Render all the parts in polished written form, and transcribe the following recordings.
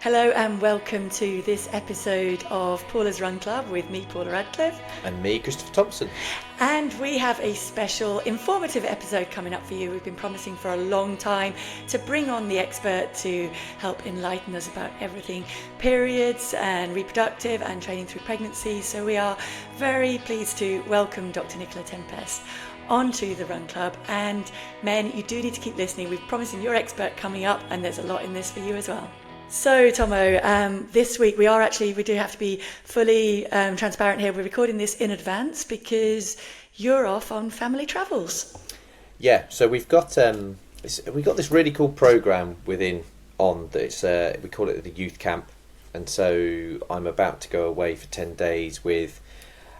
Hello and welcome to this episode of Paula's Run Club with me, Paula Radcliffe. And me, Christopher Thompson. And we have a special informative episode coming up for you. We've been promising for a long time to bring on the expert to help enlighten us about everything periods and reproductive and training through pregnancy. So we are very pleased to welcome Dr Nicola Tempest onto the Run Club. And men, you do need to keep listening. We've promised your expert coming up, and there's a lot in this for you as well. So, Thommo, this week we do have to be fully transparent here. We're recording this in advance because you're off on family travels. Yeah, so we've got this really cool program on this. We call it the youth camp, and so I'm about to go away for 10 days with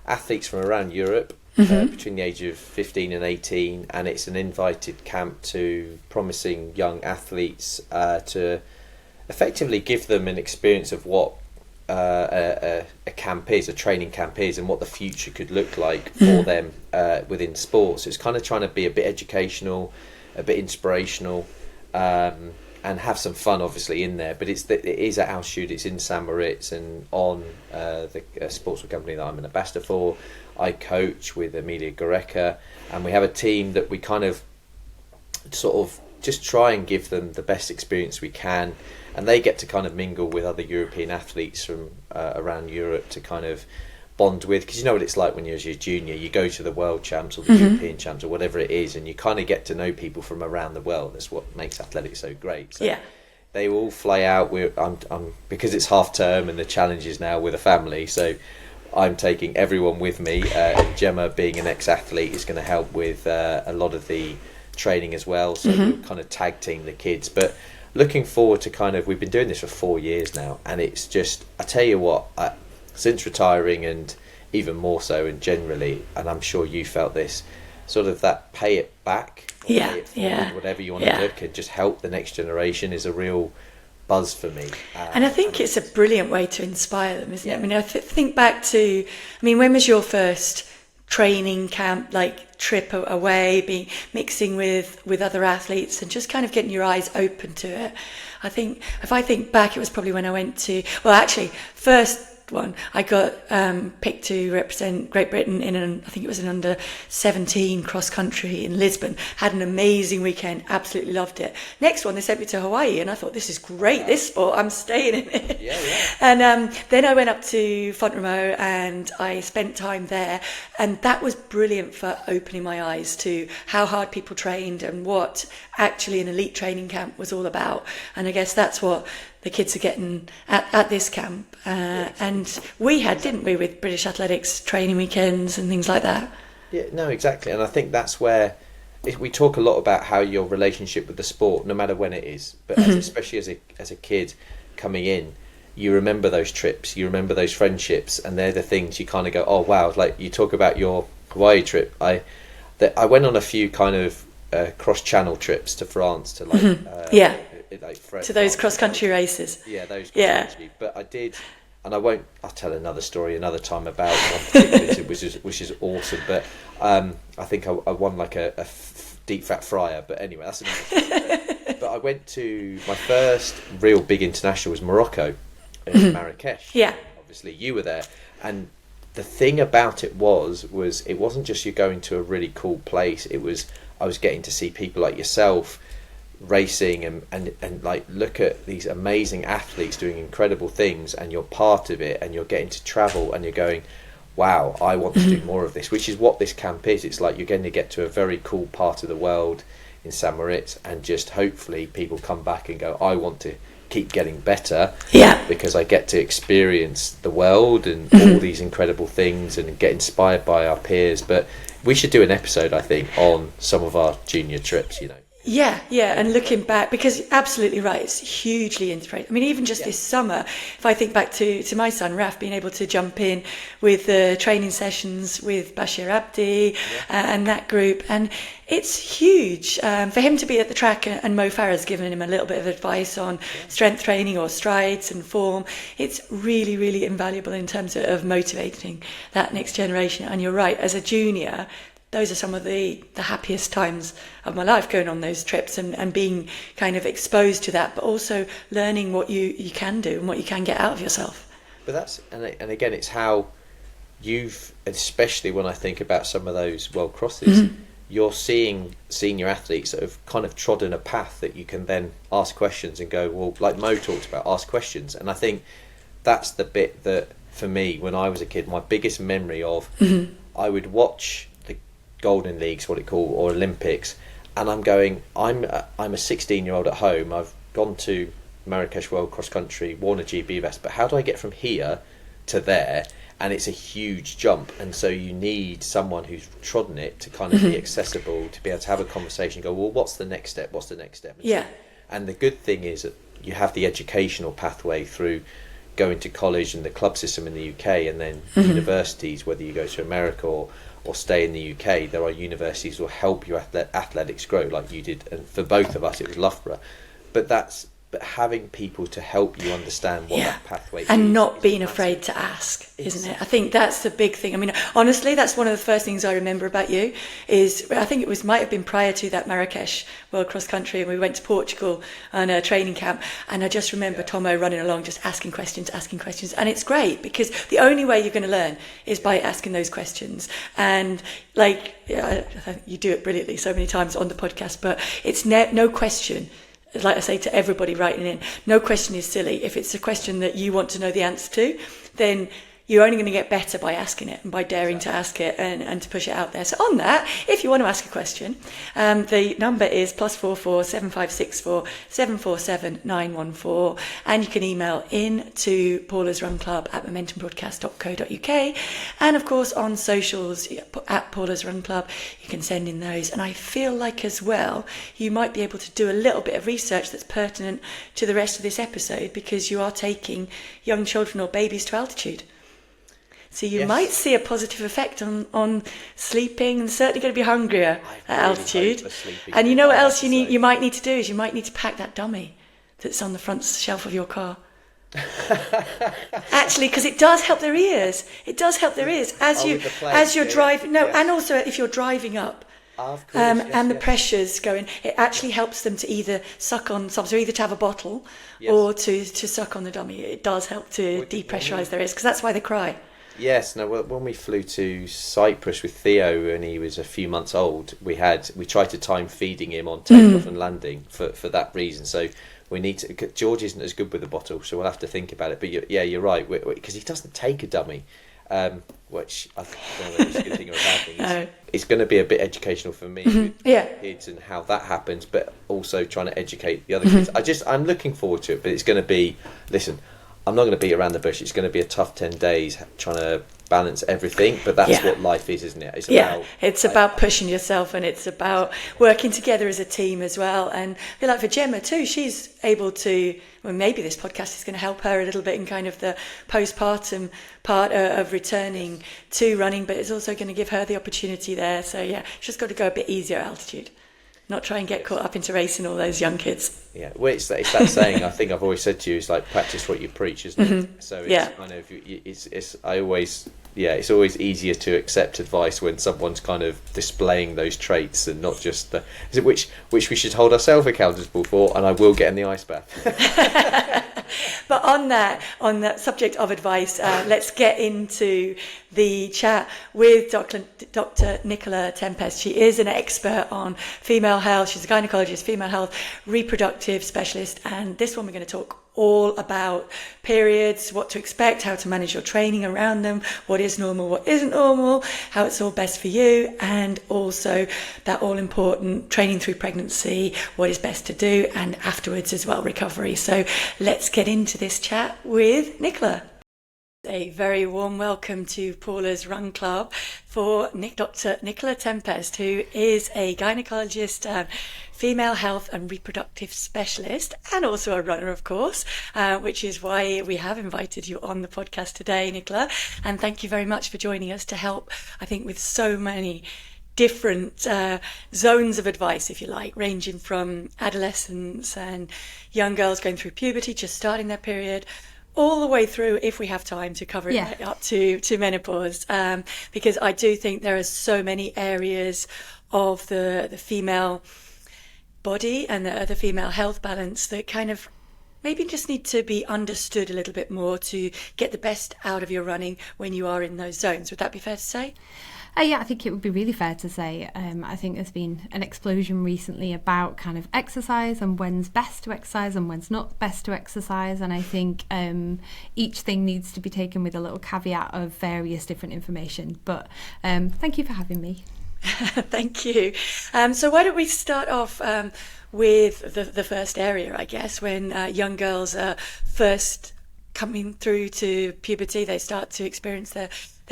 athletes from around Europe. Between the age of 15 and 18, and it's an invited camp to promising young athletes to effectively give them an experience of what a camp is, a training camp is, and what the future could look like for them within sports. So it's kind of trying to be a bit educational, a bit inspirational, and have some fun obviously in there. But it is at Altitude, it's in St Moritz, and on the sportswear company that I'm an ambassador for. I coach with Emilia Goreca, and we have a team that we kind of sort of just try and give them the best experience we can, and they get to kind of mingle with other European athletes from around Europe to kind of bond with, because you know what it's like when you're a junior, you go to the world champs or the European champs or whatever it is, and you kind of get to know people from around the world. That's what makes athletics so great. So they all fly out. I'm because it's half term and the challenge is now with a family, so I'm taking everyone with me, and Gemma, being an ex-athlete, is going to help with a lot of the training as well, so we'll kind of tag team the kids. But looking forward to we've been doing this for 4 years now, and it's just, I tell you what, since retiring, and even more so, and generally, and I'm sure you felt this, sort of that pay it back, pay it forward, whatever you want to look at, just help the next generation is a real buzz for me. And I think it's a brilliant way to inspire them, isn't it? I mean, I think back to, when was your first training camp, trip away, mixing with other athletes and just kind of getting your eyes open to it? I think if I think back, it was probably when I went to, first one, I got picked to represent Great Britain in I think it was an under 17 cross country in Lisbon. Had an amazing weekend, absolutely loved it. Next one, they sent me to Hawaii, and I thought, this is great, this sport, I'm staying in it. And then I went up to Font-Romeu and I spent time there, and that was brilliant for opening my eyes to how hard people trained and what actually an elite training camp was all about. And I guess that's what the kids are getting at this camp. And we had, didn't we, with British Athletics training weekends and things like that? Yeah, no, exactly. And I think that's where we talk a lot about how your relationship with the sport, no matter when it is, but especially as a kid coming in, you remember those trips, you remember those friendships, and they're the things you kind of go, oh wow, like you talk about your Hawaii trip. I went on a few kind of cross-channel trips to France to to those cross-country races. Yeah, those cross-country. But I did, and I'll tell another story another time about one particular, which is awesome. But I think I won like a deep fat fryer. But anyway, that's another story. But I went to, my first real big international was Morocco, in Marrakesh. Yeah. Obviously, you were there. And the thing about it was it wasn't just you going to a really cool place. I was getting to see people like yourself racing and like look at these amazing athletes doing incredible things, and you're part of it, and you're getting to travel, and you're going, wow, I want to do more of this, which is what this camp is. It's like you're going to get to a very cool part of the world in St Moritz, and just hopefully people come back and go, I want to keep getting better, because I get to experience the world and all these incredible things and get inspired by our peers. But we should do an episode, I think, on some of our junior trips, Yeah, and looking back, because you're absolutely right, it's hugely inspirational. Even just this summer, if I think back to my son, Raf, being able to jump in with the training sessions with Bashir Abdi and that group, and it's huge for him to be at the track, and Mo Farah's given him a little bit of advice on strength training or strides and form. It's really, really invaluable in terms of motivating that next generation. And you're right, as a junior, those are some of the happiest times of my life, going on those trips and being kind of exposed to that, but also learning what you can do and what you can get out of yourself. But that's, and again, it's how you've, especially when I think about some of those world crosses, you're seeing senior athletes that have kind of trodden a path that you can then ask questions and go, well, like Mo talked about, ask questions. And I think that's the bit that, for me, when I was a kid, my biggest memory of, I would watch the Golden Leagues, what it called, or Olympics, and I'm going, I'm a 16-year-old at home, I've gone to Marrakesh World Cross Country, worn a GB vest, but how do I get from here to there? And it's a huge jump, and so you need someone who's trodden it to kind of be accessible, to be able to have a conversation, go, well, what's the next step, Yeah. And the good thing is that you have the educational pathway through going to college and the club system in the UK, and then universities, whether you go to America or stay in the UK, there are universities that will help your athletics grow, like you did, and for both of us it was Loughborough. But having people to help you understand what that pathway is. And not being afraid to ask, isn't it? I think that's the big thing. I mean, honestly, that's one of the first things I remember about you is, I think it might have been prior to that Marrakesh World Cross Country, and we went to Portugal on a training camp, and I just remember Thommo running along just asking questions. And it's great, because the only way you're going to learn is by asking those questions. And like, I think you do it brilliantly so many times on the podcast, but it's no question. Like I say to everybody writing in, no question is silly. If it's a question that you want to know the answer to, then you're only going to get better by asking it and by daring to ask it and to push it out there. So on that, if you want to ask a question, the number is +44 7564 747 914, and you can email in to Paula's Run Club at momentumbroadcast.co.uk, and of course on socials at Paula's Run Club, you can send in those. And I feel like as well, you might be able to do a little bit of research that's pertinent to the rest of this episode, because you are taking young children or babies to altitude. So you might see a positive effect on sleeping, and certainly going to be hungrier at altitude. And you know what else you might need to do is you might need to pack that dummy that's on the front shelf of your car. Actually, because it does help their ears. It does help their ears as you're driving. No, and also if you're driving up. Of course, the pressure's going, it actually helps them to either suck on something, or either to have a bottle or to suck on the dummy. It does help to depressurise their ears, because that's why they cry. Yes, no. When we flew to Cyprus with Theo and he was a few months old, we tried to time feeding him on takeoff and landing for that reason. So we need to. George isn't as good with the bottle, so we'll have to think about it. But you're right, because he doesn't take a dummy, which I don't know if it's a good thing or a bad thing. No. It's going to be a bit educational for me with kids and how that happens, but also trying to educate the other kids. I'm looking forward to it, but it's going to be. Listen, I'm not going to beat around the bush. It's going to be a tough 10 days trying to balance everything, but that's what life is, isn't it? It's about pushing yourself, and it's about working together as a team as well. And I feel like for Gemma too, she's able to, well, maybe this podcast is going to help her a little bit in kind of the postpartum part of returning to running, but it's also going to give her the opportunity there. So she's got to go a bit easier at altitude. Not try and get caught up into racing all those young kids. Yeah, well, it's that saying I think I've always said to you, is like practice what you preach, isn't it? So it's kind of it's always easier to accept advice when someone's kind of displaying those traits and not just which we should hold ourselves accountable for. And I will get in the ice bath. But on that subject of advice, let's get into the chat with Dr Nicola Tempest. She is an expert on female health. She's a gynecologist, female health, reproductive specialist, and this one we're going to talk all about periods, what to expect, how to manage your training around them, what is normal, what isn't normal, how it's all best for you, and also that all important training through pregnancy, what is best to do, and afterwards as well, recovery. So let's get into this chat with Nicola. A very warm welcome to Paula's Run Club for Dr Nicola Tempest, who is a gynecologist, female health and reproductive specialist, and also a runner, of course, which is why we have invited you on the podcast today, Nicola. And thank you very much for joining us to help, I think, with so many different zones of advice, if you like, ranging from adolescents and young girls going through puberty, just starting their period, all the way through, if we have time to cover it right up to menopause, because I do think there are so many areas of the female body and the female health balance that kind of maybe just need to be understood a little bit more to get the best out of your running when you are in those zones. Would that be fair to say? Yeah, I think it would be really fair to say. I think there's been an explosion recently about kind of exercise and when's best to exercise and when's not best to exercise. And I think each thing needs to be taken with a little caveat of various different information. But thank you for having me. Thank you. So why don't we start off with the first area, I guess, when young girls are first coming through to puberty, they start to experience their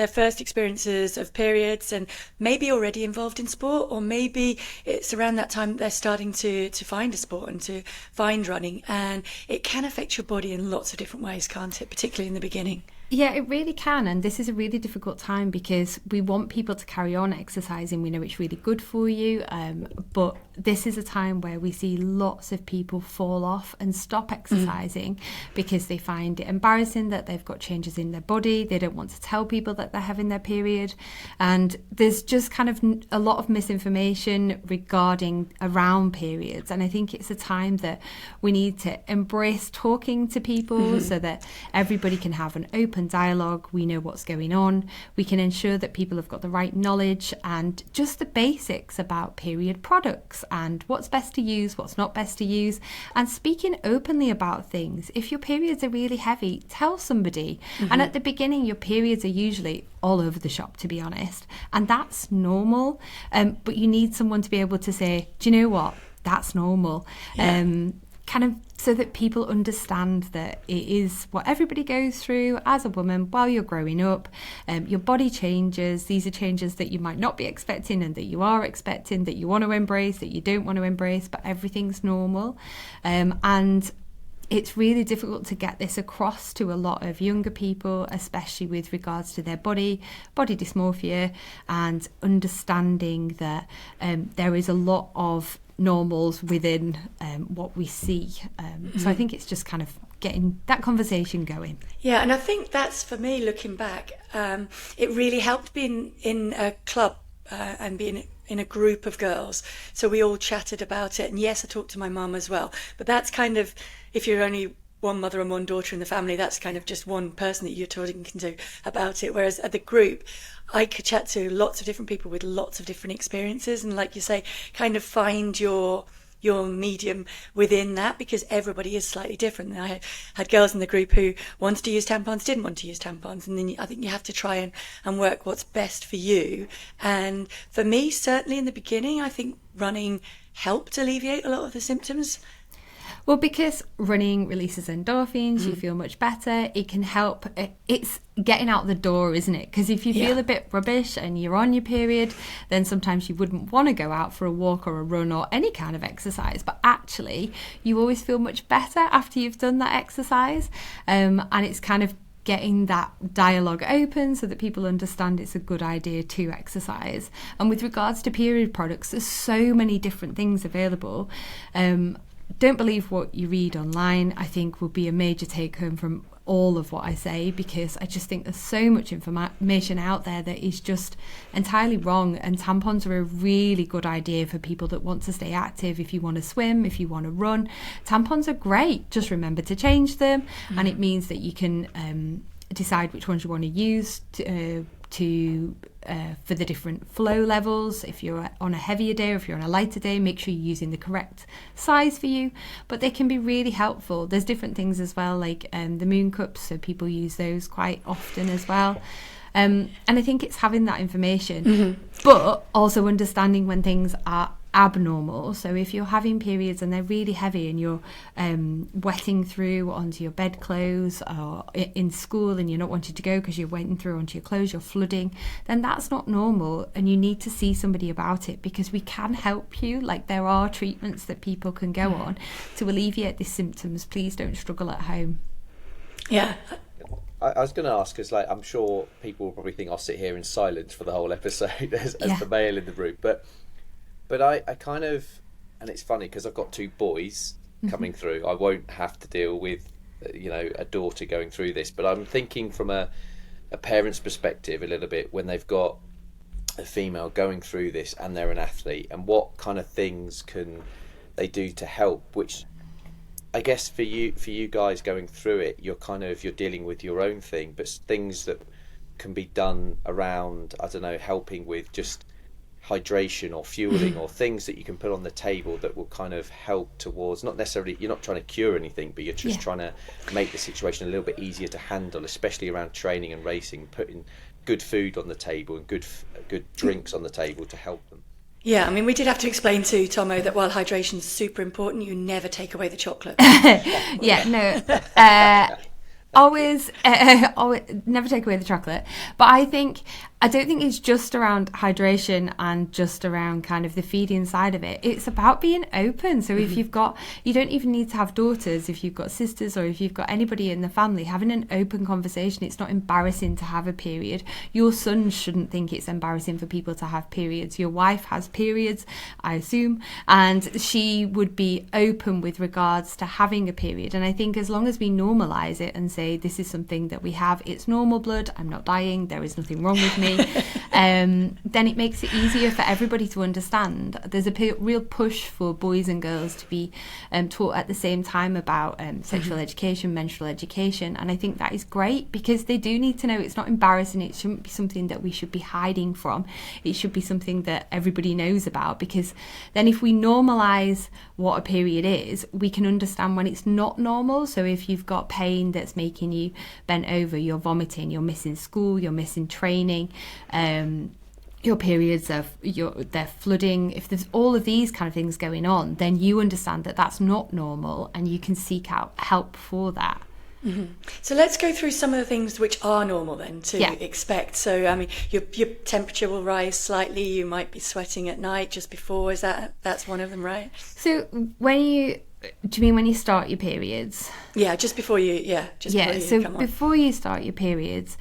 first experiences of periods, and maybe already involved in sport, or maybe it's around that time they're starting to find a sport and to find running, and it can affect your body in lots of different ways, can't it, particularly in the beginning? Yeah, it really can, and this is a really difficult time because we want people to carry on exercising. We know it's really good for you, but this is a time where we see lots of people fall off and stop exercising because they find it embarrassing that they've got changes in their body. They don't want to tell people that they're having their period, and there's just kind of a lot of misinformation regarding around periods, and I think it's a time that we need to embrace talking to people so that everybody can have an open dialogue. We know what's going on. We can ensure that people have got the right knowledge and just the basics about period products and what's best to use, what's not best to use, and speaking openly about things. If your periods are really heavy, tell somebody. And at the beginning, your periods are usually all over the shop, to be honest, and that's normal. But you need someone to be able to say, do you know what? That's normal. Kind of so that people understand that it is what everybody goes through as a woman while you're growing up. Your body changes. These are changes that you might not be expecting and that you are expecting, that you want to embrace, that you don't want to embrace, but everything's normal. And it's really difficult to get this across to a lot of younger people, especially with regards to their body dysmorphia, and understanding that there is a lot of normals within what we see. So I think it's just kind of getting that conversation going. Yeah, and I think that's, for me, looking back, it really helped being in a club and being in a group of girls. So we all chatted about it. And yes, I talked to my mum as well. But that's kind of, if you're only one mother and one daughter in the family, that's kind of just one person that you're talking to about it. Whereas at the group, I could chat to lots of different people with lots of different experiences, and like you say, kind of find your medium within that, because everybody is slightly different. And I had girls in the group who wanted to use tampons, didn't want to use tampons, and then I think you have to try and work what's best for you. And for me, certainly in the beginning, I think running helped alleviate a lot of the symptoms. Well, because running releases endorphins, you feel much better. It can help. It's getting out the door, isn't it? Because if you feel a bit rubbish and you're on your period, then sometimes you wouldn't want to go out for a walk or a run or any kind of exercise. But actually, you always feel much better after you've done that exercise. And it's kind of getting that dialogue open so that people understand it's a good idea to exercise. And with regards to period products, there's so many different things available. Don't believe what you read online, I think, will be a major take home from all of what I say, because I just think there's so much information out there that is just entirely wrong. And tampons are a really good idea for people that want to stay active. If you want to swim, if you want to run, tampons are great. Just remember to change them, and it means that you can decide which ones you want to use for the different flow levels. If you're on a heavier day or if you're on a lighter day, make sure you're using the correct size for you. But they can be really helpful. There's different things as well, like the moon cups, so people use those quite often as well. And I think it's having that information, but also understanding when things are abnormal. So if you're having periods and they're really heavy and you're wetting through onto your bedclothes, or in school and you're not wanting to go because you're wetting through onto your clothes, you're flooding, then that's not normal, and you need to see somebody about it, because we can help you. Like, there are treatments that people can go on to alleviate these symptoms. Please don't struggle at home. Yeah. I was going to ask, because I'm sure people will probably think I'll sit here in silence for the whole episode as the male in the group, but I kind of, and it's funny because I've got two boys coming through, I won't have to deal with a daughter going through this, but I'm thinking from a parent's perspective a little bit, when they've got a female going through this and they're an athlete, and what kind of things can they do to help, which I guess for you guys going through it, you're dealing with your own thing, but things that can be done around, I don't know, helping with just hydration or fueling, or things that you can put on the table that will kind of help towards, not necessarily, you're not trying to cure anything, but you're just trying to make the situation a little bit easier to handle, especially around training and racing, putting good food on the table and good drinks on the table to help them. Yeah, I mean, we did have to explain to Thommo that while hydration is super important, you never take away the chocolate. Always never take away the chocolate. But I don't think it's just around hydration and just around kind of the feeding side of it. It's about being open. So if you don't even need to have daughters, if you've got sisters or if you've got anybody in the family, having an open conversation. It's not embarrassing to have a period. Your son shouldn't think it's embarrassing for people to have periods. Your wife has periods, I assume, and she would be open with regards to having a period. And I think as long as we normalise it and say this is something that we have, it's normal blood, I'm not dying, there is nothing wrong with me, then it makes it easier for everybody to understand. There's a real push for boys and girls to be taught at the same time about sexual education, menstrual education, and I think that is great because they do need to know. It's not embarrassing, it shouldn't be something that we should be hiding from. It should be something that everybody knows about, because then if we normalise what a period is, we can understand when it's not normal. So if you've got pain that's making you bent over, you're vomiting, you're missing school, you're missing training, your periods they're flooding, if there's all of these kind of things going on, then you understand that that's not normal and you can seek out help for that. So let's go through some of the things which are normal then to expect. So I mean, your temperature will rise slightly, you might be sweating at night just before, that's one of them, right? So do you mean when you start your periods? Yeah, just before you come on. Before you start your periods,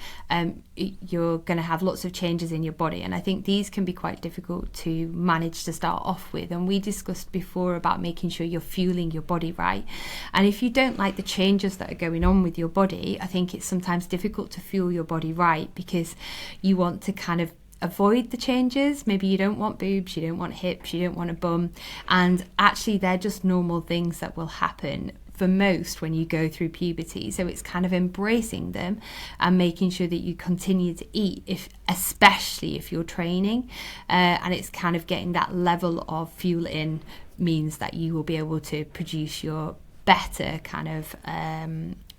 you're going to have lots of changes in your body, and I think these can be quite difficult to manage to start off with. And we discussed before about making sure you're fueling your body right. And if you don't like the changes that are going on with your body, I think it's sometimes difficult to fuel your body right, because you want to kind of avoid the changes. Maybe you don't want boobs, you don't want hips, you don't want a bum, and actually they're just normal things that will happen for most when you go through puberty. So it's kind of embracing them and making sure that you continue to eat, especially if you're training, and it's kind of getting that level of fuel in means that you will be able to produce your better kind of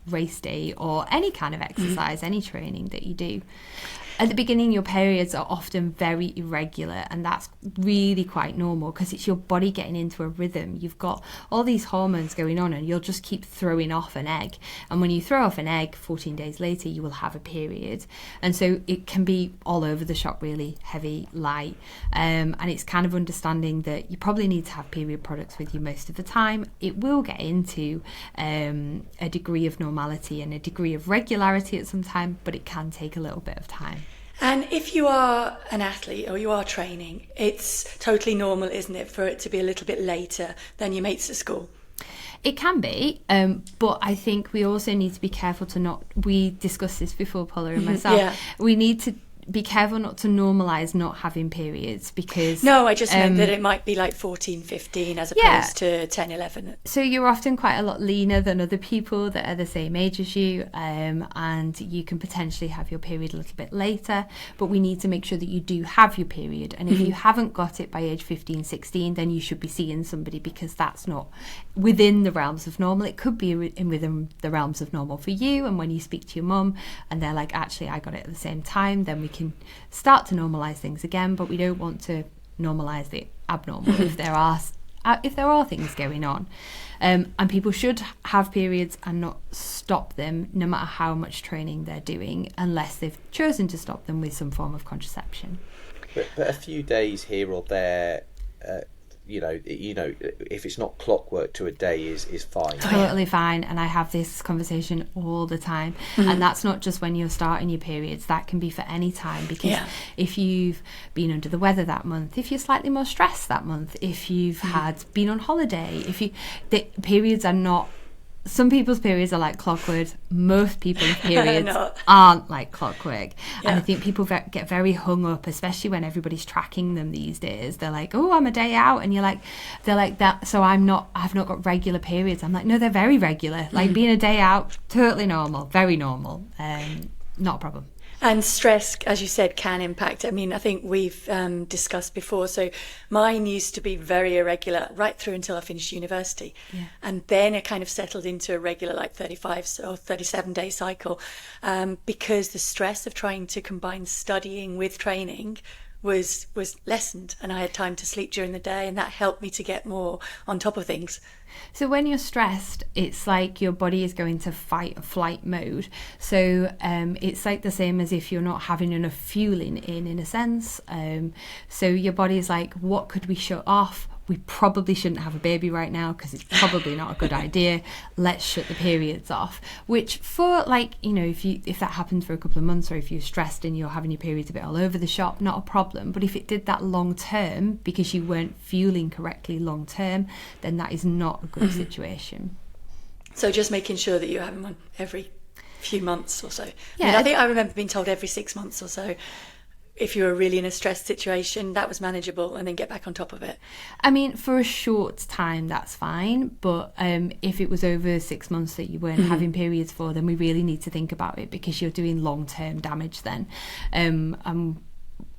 race day or any kind of exercise, any training that you do. At the beginning, your periods are often very irregular, and that's really quite normal because it's your body getting into a rhythm. You've got all these hormones going on and you'll just keep throwing off an egg. And when you throw off an egg, 14 days later, you will have a period. And so it can be all over the shop, really heavy, light. And it's kind of understanding that you probably need to have period products with you most of the time. It will get into a degree of normality and a degree of regularity at some time, but it can take a little bit of time. And if you are an athlete or you are training, it's totally normal, isn't it, for it to be a little bit later than your mates at school? It can be, but I think we also need to be careful we discussed this before, Paula and myself, we need to be careful not to normalise not having periods, because... No, I just meant that it might be like 14, 15 as opposed to 10, 11. So you're often quite a lot leaner than other people that are the same age as you, and you can potentially have your period a little bit later, but we need to make sure that you do have your period. And if you haven't got it by age 15, 16, then you should be seeing somebody, because that's not within the realms of normal. It could be within the realms of normal for you, and when you speak to your mum and they're like, actually I got it at the same time, then we can start to normalise things again. But we don't want to normalise the abnormal if there are things going on. And people should have periods and not stop them, no matter how much training they're doing, unless they've chosen to stop them with some form of contraception. But a few days here or there, if it's not clockwork to a day, is fine. Totally fine. And I have this conversation all the time. And that's not just when you're starting your periods. That can be for any time, because if you've been under the weather that month, if you're slightly more stressed that month, if you've been on holiday, the periods are not some people's periods are like clockwork. Most people's periods Not. aren't like clockwork. Yeah. And I think people get very hung up, especially when everybody's tracking them these days. They're like, oh, I'm a day out. And they're like that. So I've not got regular periods. I'm like, no, they're very regular. Like being a day out, totally normal, very normal. Not a problem. And stress, as you said, can impact. I mean, I think we've discussed before. So mine used to be very irregular right through until I finished university. Yeah. And then it kind of settled into a regular, like 35 or 37-day cycle, because the stress of trying to combine studying with training was lessened, and I had time to sleep during the day, and that helped me to get more on top of things. So when you're stressed, it's like your body is going to fight or flight mode. So it's like the same as if you're not having enough fueling in a sense. So your body is like, what could we shut off? We probably shouldn't have a baby right now because it's probably not a good idea. Let's shut the periods off. Which for like, you know, if that happens for a couple of months, or if you're stressed and you're having your periods a bit all over the shop, not a problem. But if it did that long term because you weren't fueling correctly long term, then that is not a good situation. So just making sure that you're having one every few months or so. Yeah. I mean, I think I remember being told every 6 months or so. If you were really in a stressed situation, that was manageable, and then get back on top of it. I mean, for a short time, that's fine. But if it was over 6 months that you weren't having periods for, then we really need to think about it, because you're doing long-term damage then.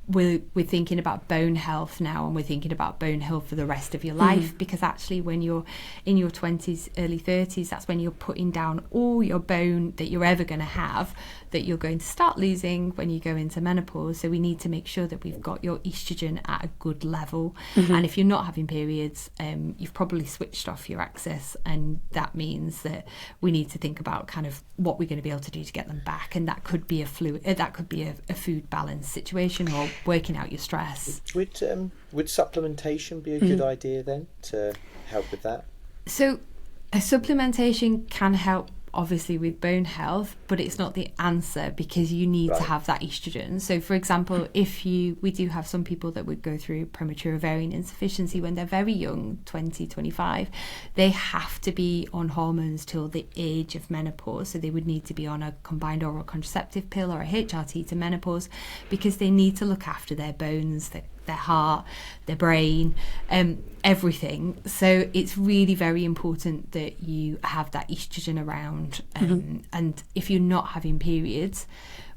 We're thinking about bone health now, and we're thinking about bone health for the rest of your life, because actually when you're in your 20s, early 30s, that's when you're putting down all your bone that you're ever going to have, that you're going to start losing when you go into menopause. So we need to make sure that we've got your estrogen at a good level. And if you're not having periods, you've probably switched off your access, and that means that we need to think about kind of what we're going to be able to do to get them back. And that could be a food balance situation, or working out your stress. Would supplementation be a good idea then to help with that? So a supplementation can help obviously with bone health, but it's not the answer, because you need to have that estrogen. So for example, we do have some people that would go through premature ovarian insufficiency when they're very young, 20, 25. They have to be on hormones till the age of menopause. So they would need to be on a combined oral contraceptive pill or a HRT to menopause, because they need to look after their bones, their heart, their brain, everything. So it's really very important that you have that estrogen around. And if you're not having periods,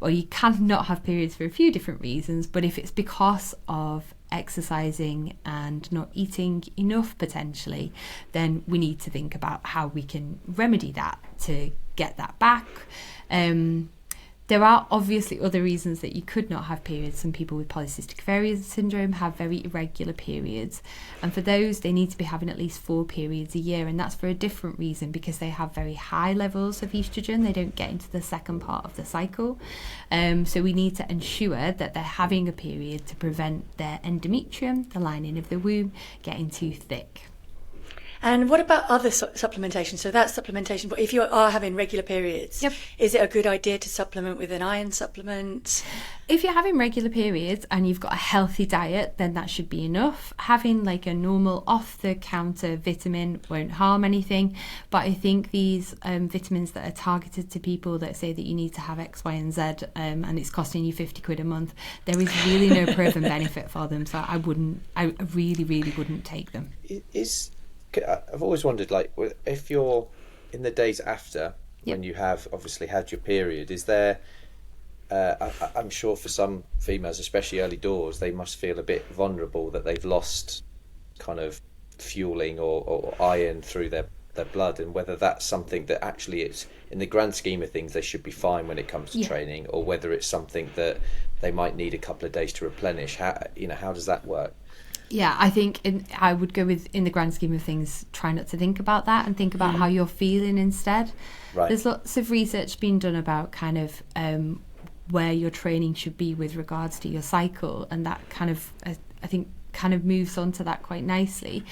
well, you can not have periods for a few different reasons, but if it's because of exercising and not eating enough potentially, then we need to think about how we can remedy that to get that back. There are obviously other reasons that you could not have periods. Some people with polycystic ovarian syndrome have very irregular periods, and for those they need to be having at least 4 periods a year, and that's for a different reason, because they have very high levels of estrogen. They don't get into the second part of the cycle, so we need to ensure that they're having a period to prevent their endometrium, the lining of the womb, getting too thick. And what about other supplementation? So that's supplementation, but if you are having regular periods, Yep. is it a good idea to supplement with an iron supplement? If you're having regular periods and you've got a healthy diet, then that should be enough. Having like a normal off-the-counter vitamin won't harm anything, but I think these vitamins that are targeted to people that say that you need to have X, Y, and Z, and it's costing you 50 quid a month, there is really no proven benefit for them. So I really wouldn't take them. I've always wondered, like, if you're in the days after, when you have obviously had your period, is there, I'm sure for some females, especially early doors, they must feel a bit vulnerable that they've lost kind of fueling or iron through their blood, and whether that's something that actually it's, in the grand scheme of things, they should be fine when it comes to training, or whether it's something that they might need a couple of days to replenish. How does that work? Yeah, I think I would go with, in the grand scheme of things, try not to think about that and think about how you're feeling instead. Right. There's lots of research being done about kind of where your training should be with regards to your cycle, and that kind of, I think, kind of moves on to that quite nicely.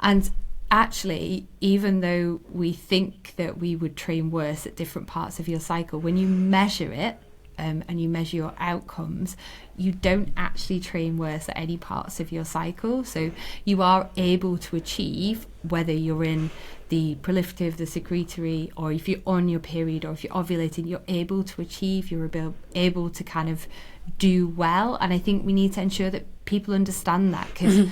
And actually, even though we think that we would train worse at different parts of your cycle, when you measure it, and you measure your outcomes, you don't actually train worse at any parts of your cycle. So you are able to achieve, whether you're in the proliferative, the secretory, or if you're on your period, or if you're ovulating, you're able to achieve, you're able to kind of do well. And I think we need to ensure that people understand that, because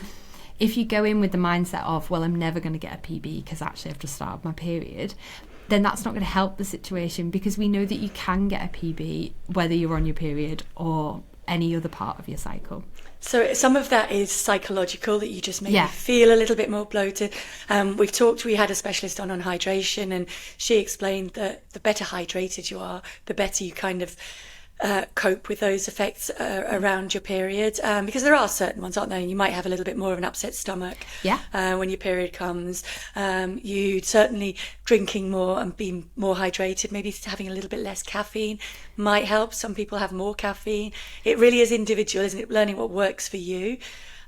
if you go in with the mindset of, well, I'm never going to get a PB because actually I've just started my period, then that's not going to help the situation, because we know that you can get a PB whether you're on your period or any other part of your cycle. So some of that is psychological, that you just maybe feel a little bit more bloated. We had a specialist on hydration, and she explained that the better hydrated you are, the better you kind of cope with those effects around your period, because there are certain ones, aren't there? You might have a little bit more of an upset stomach when your period comes. You certainly drinking more and being more hydrated, maybe having a little bit less caffeine might help. Some people have more caffeine. It really is individual, isn't it? Learning what works for you.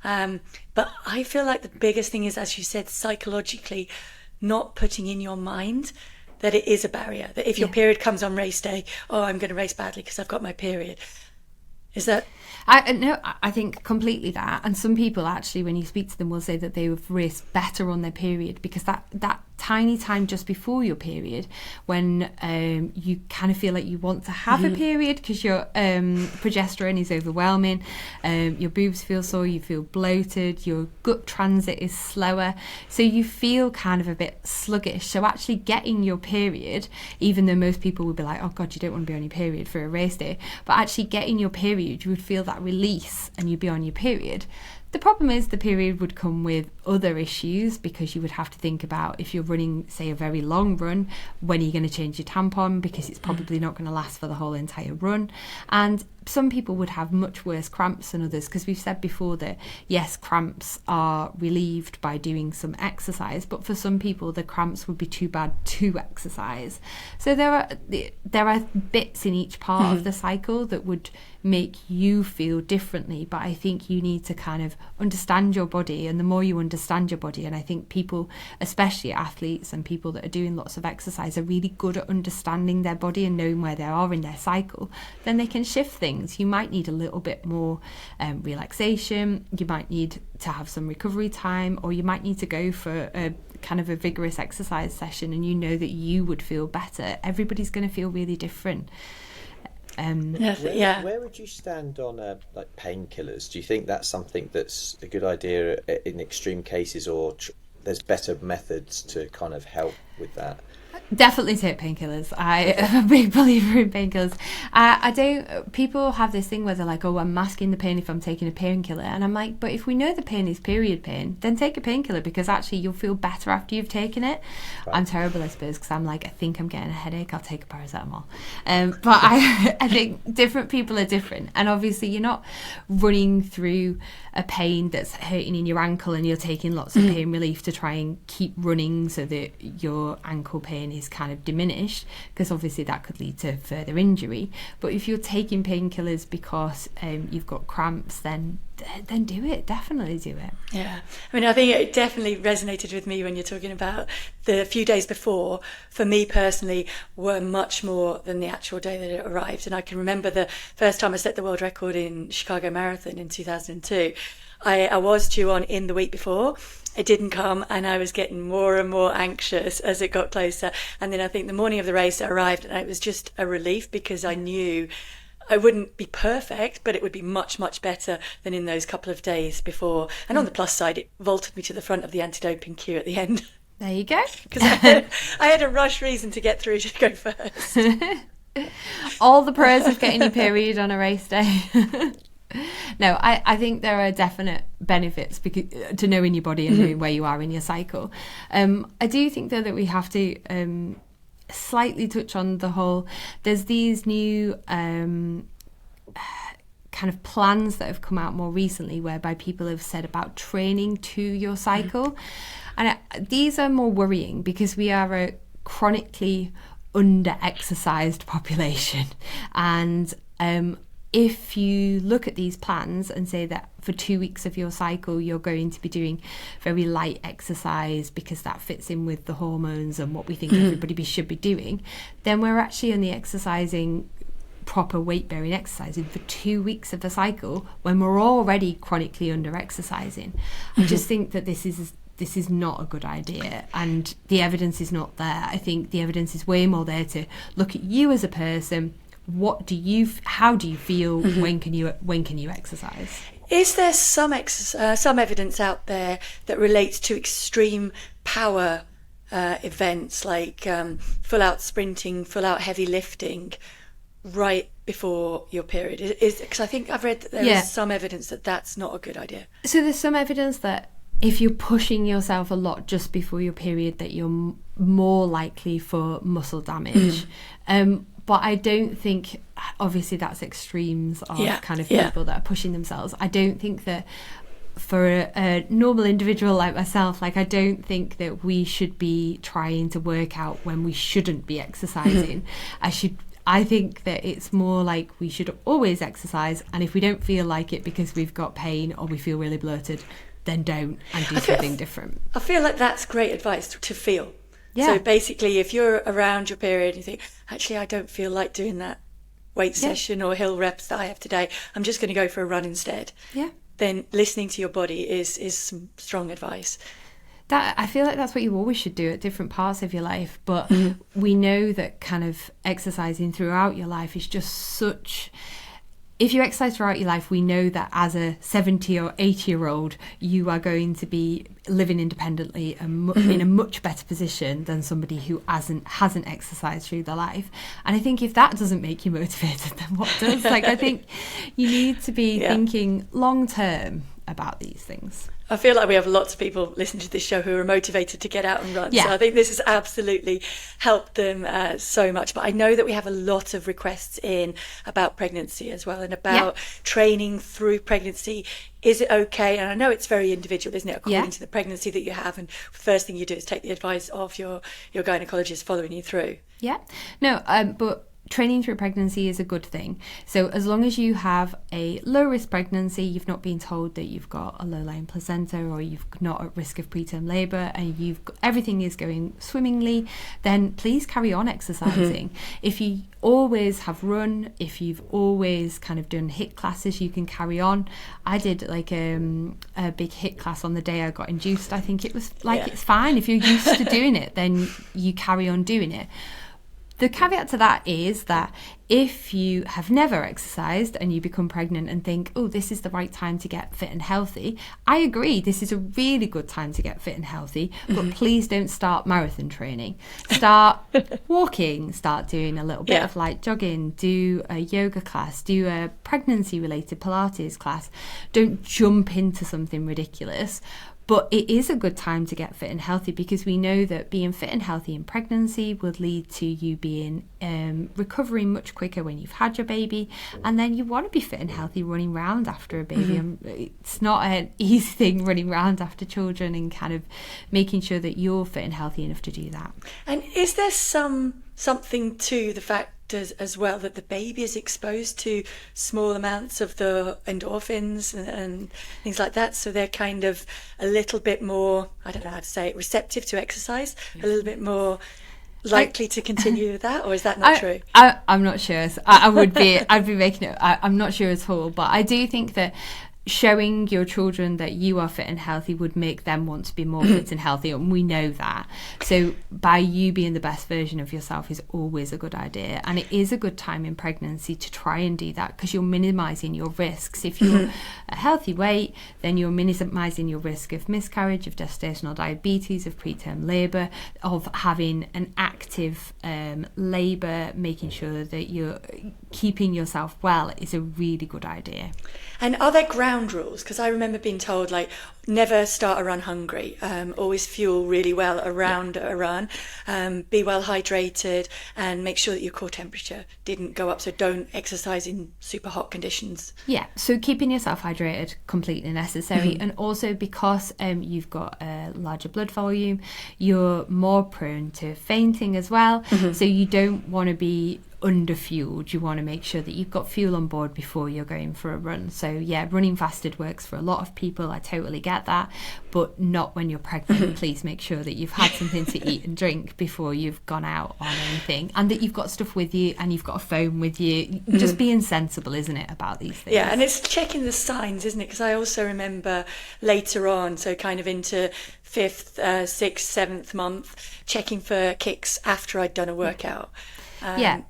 But I feel like the biggest thing is, as you said, psychologically not putting in your mind that it is a barrier, that if your period comes on race day, oh, I'm going to race badly because I've got my period. Is that... I think completely that. And some people actually, when you speak to them, will say that they have raced better on their period, because that tiny time just before your period, when you kind of feel like you want to have a period because your progesterone is overwhelming, your boobs feel sore, you feel bloated, your gut transit is slower, so you feel kind of a bit sluggish. So actually getting your period, even though most people would be like, oh God, you don't want to be on your period for a race day, but actually getting your period, you would feel that release and you'd be on your period. The problem is the period would come with other issues, because you would have to think about, if you're running, say, a very long run, when are you going to change your tampon, because it's probably not going to last for the whole entire run. And some people would have much worse cramps than others, because we've said before that, yes, cramps are relieved by doing some exercise, but for some people the cramps would be too bad to exercise. So there are bits in each part of the cycle that would make you feel differently, but I think you need to kind of understand your body, and the more you understand your body, and I think people, especially athletes and people that are doing lots of exercise, are really good at understanding their body and knowing where they are in their cycle, then they can shift things. You might need a little bit more relaxation, you might need to have some recovery time, or you might need to go for a kind of a vigorous exercise session, and you know that you would feel better. Everybody's going to feel really different. Where would you stand on like painkillers? Do you think that's something that's a good idea in extreme cases, or there's better methods to kind of help with that? Definitely take painkillers. I am a big believer in painkillers. People have this thing where they're like, oh, I'm masking the pain if I'm taking a painkiller. And I'm like, but if we know the pain is period pain, then take a painkiller, because actually you'll feel better after you've taken it. Right. I'm terrible, I suppose, because I'm like, I think I'm getting a headache, I'll take a paracetamol. But I think different people are different. And obviously you're not running through a pain that's hurting in your ankle and you're taking lots of pain relief to try and keep running so that your ankle pain is kind of diminished, because obviously that could lead to further injury. But if you're taking painkillers because you've got cramps, then do it. Definitely do it. Yeah, I mean, I think it definitely resonated with me when you're talking about the few days before, for me personally, were much more than the actual day that it arrived. And I can remember the first time I set the world record in Chicago Marathon in 2002. I was due on in the week before. It didn't come, and I was getting more and more anxious as it got closer. And then I think the morning of the race it arrived, and it was just a relief, because I knew I wouldn't be perfect, but it would be much, much better than in those couple of days before. And on the plus side, it vaulted me to the front of the anti-doping queue at the end. There you go. Because I had a rush reason to get through to go first. All the pros of getting your period on a race day. No, I think there are definite benefits to knowing your body and knowing where you are in your cycle. I do think, though, that we have to slightly touch on the whole, there's these new kind of plans that have come out more recently, whereby people have said about training to your cycle. And these are more worrying, because we are a chronically under-exercised population. And if you look at these plans and say that for 2 weeks of your cycle you're going to be doing very light exercise because that fits in with the hormones and what we think everybody should be doing, then we're actually only exercising proper weight bearing exercising for 2 weeks of the cycle when we're already chronically under exercising. I just think that this is not a good idea, and the evidence is not there. I think the evidence is way more there to look at you as a person. How do you feel? When can you exercise? Is there some evidence out there that relates to extreme power events like full out sprinting, full out heavy lifting right before your period? Because I think I've read that there is some evidence that that's not a good idea. So there's some evidence that if you're pushing yourself a lot just before your period, that you're more likely for muscle damage. But I don't think, obviously that's extremes of kind of people that are pushing themselves. I don't think that for a normal individual like myself, like I don't think that we should be trying to work out when we shouldn't be exercising. I think that it's more like we should always exercise, and if we don't feel like it because we've got pain or we feel really bloated, then don't, and do something different. I feel like that's great advice to feel. Yeah. So basically, if you're around your period and you think, actually, I don't feel like doing that weight session or hill reps that I have today, I'm just going to go for a run instead. Yeah. Then listening to your body is some strong advice. That, I feel like that's what you always should do at different parts of your life. But we know that kind of exercising throughout your life is just such... If you exercise throughout your life, we know that as a 70 or 80-year-old, you are going to be living independently and in a much better position than somebody who hasn't exercised through their life. And I think if that doesn't make you motivated, then what does? Like, I think you need to be thinking long term about these things. I feel like we have lots of people listening to this show who are motivated to get out and run. Yeah. So I think this has absolutely helped them so much. But I know that we have a lot of requests in about pregnancy as well, and about training through pregnancy. Is it okay? And I know it's very individual, isn't it, according to the pregnancy that you have. And the first thing you do is take the advice of your gynecologist following you through. Yeah. No, but training through pregnancy is a good thing. So as long as you have a low risk pregnancy, you've not been told that you've got a low lying placenta or you've not at risk of preterm labour, and everything is going swimmingly, then please carry on exercising. If you always have run, if you've always kind of done HIIT classes, you can carry on. I did like a big HIIT class on the day I got induced. I think it was like, it's fine. If you're used to doing it, then you carry on doing it. The caveat to that is that if you have never exercised and you become pregnant and think, oh, this is the right time to get fit and healthy, I agree, this is a really good time to get fit and healthy, but please don't start marathon training. Start walking, start doing a little bit of light jogging, do a yoga class, do a pregnancy-related Pilates class. Don't jump into something ridiculous. But it is a good time to get fit and healthy, because we know that being fit and healthy in pregnancy would lead to you being recovering much quicker when you've had your baby, and then you want to be fit and healthy running around after a baby. It's not an easy thing running around after children, and kind of making sure that you're fit and healthy enough to do that. And is there something to the fact as well that the baby is exposed to small amounts of the endorphins and things like that, so they're kind of a little bit more, I don't know how to say it, receptive to exercise, a little bit more likely to continue with that, or is that not true? I'm not sure. I'd be making it. I'm not sure at all, but I do think that showing your children that you are fit and healthy would make them want to be more fit and healthy, and we know that. So by you being the best version of yourself is always a good idea, and it is a good time in pregnancy to try and do that, because you're minimising your risks. If you're a healthy weight, then you're minimising your risk of miscarriage, of gestational diabetes, of preterm labour, of having an active labour. Making sure that you're keeping yourself well is a really good idea. And are there ground rules? Because I remember being told, like, never start a run hungry, always fuel really well around a run, be well hydrated, and make sure that your core temperature didn't go up, so don't exercise in super hot conditions. Yeah, so keeping yourself hydrated, completely necessary. And also because you've got a larger blood volume, you're more prone to fainting as well. So you don't want to be under-fueled, you want to make sure that you've got fuel on board before you're going for a run. So yeah, running fasted works for a lot of people. I totally get that, but not when you're pregnant. Please make sure that you've had something to eat and drink before you've gone out on anything, and that you've got stuff with you and you've got a phone with you. Just being sensible, isn't it, about these things? Yeah, and it's checking the signs, isn't it? Because I also remember later on, so kind of into 5th, 6th, 7th month, checking for kicks after I'd done a workout. Yeah.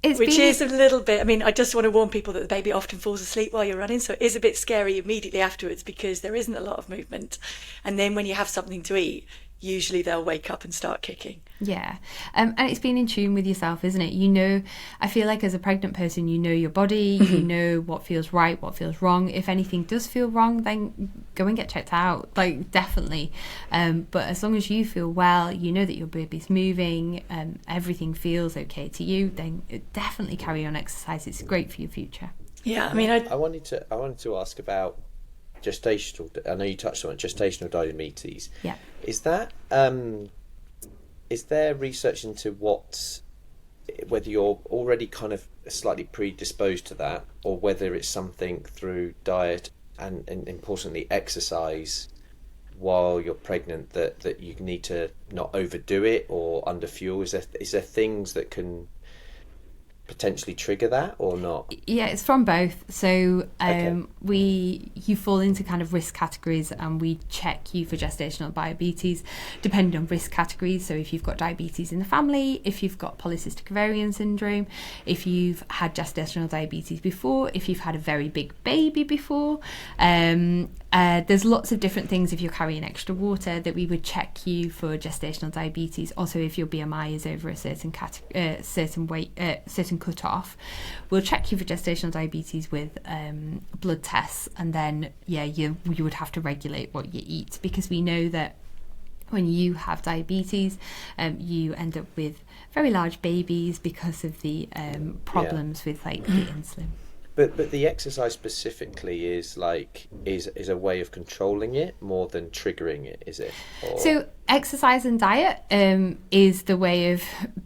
Which is a little bit, I mean, I just want to warn people that the baby often falls asleep while you're running, so it is a bit scary immediately afterwards because there isn't a lot of movement. And then when you have something to eat, usually they'll wake up and start kicking. Yeah. And it's being in tune with yourself, isn't it? You know, I feel like as a pregnant person, you know your body, you know what feels right, what feels wrong. If anything does feel wrong, then go and get checked out, like definitely. But as long as you feel well, you know that your baby's moving, everything feels okay to you, then definitely carry on exercise. It's great for your future. Yeah, I mean, I wanted to ask about gestational. I know you touched on it, gestational diabetes. Yeah. Is that is there research into whether you're already kind of slightly predisposed to that, or whether it's something through diet and importantly exercise while you're pregnant that you need to not overdo it or underfuel? Is there things that can potentially trigger that or not? Yeah, it's from both. So Okay. you fall into kind of risk categories, and we check you for gestational diabetes depending on risk categories. So if you've got diabetes in the family, if you've got polycystic ovarian syndrome, if you've had gestational diabetes before, if you've had a very big baby before, there's lots of different things. If you're carrying extra water, that we would check you for gestational diabetes. Also, if your BMI is over a certain weight, certain cut-off, we'll check you for gestational diabetes with blood tests, and then you would have to regulate what you eat, because we know that when you have diabetes, you end up with very large babies because of the problems with like the insulin. But the exercise specifically is a way of controlling it more than triggering it, is it? Or... So exercise and diet is the way of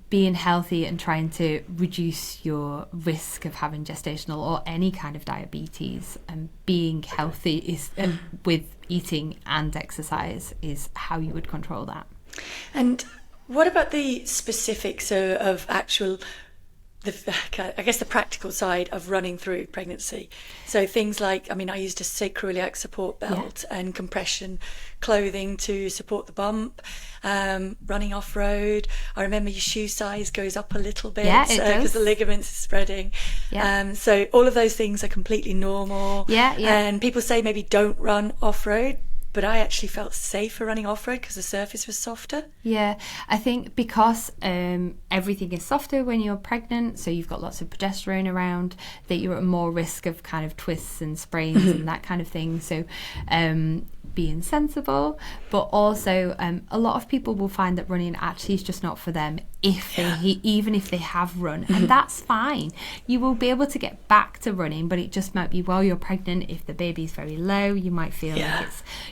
being healthy and trying to reduce your risk of having gestational or any kind of diabetes. And being healthy is with eating and exercise is how you would control that. And what about the specifics of actual, I guess the practical side of running through pregnancy? So things like, I mean, I used a sacroiliac support belt and compression clothing to support the bump, running off-road. I remember your shoe size goes up a little bit because the ligaments are spreading. Yeah. So all of those things are completely normal. Yeah. And people say maybe don't run off-road, but I actually felt safer running off-road because the surface was softer. Yeah, I think because everything is softer when you're pregnant, so you've got lots of progesterone around, that you're at more risk of kind of twists and sprains and that kind of thing. So being sensible, but also a lot of people will find that running actually is just not for them even if they have run, and that's fine. You will be able to get back to running, but it just might be while you're pregnant. If the baby's very low, you might feel like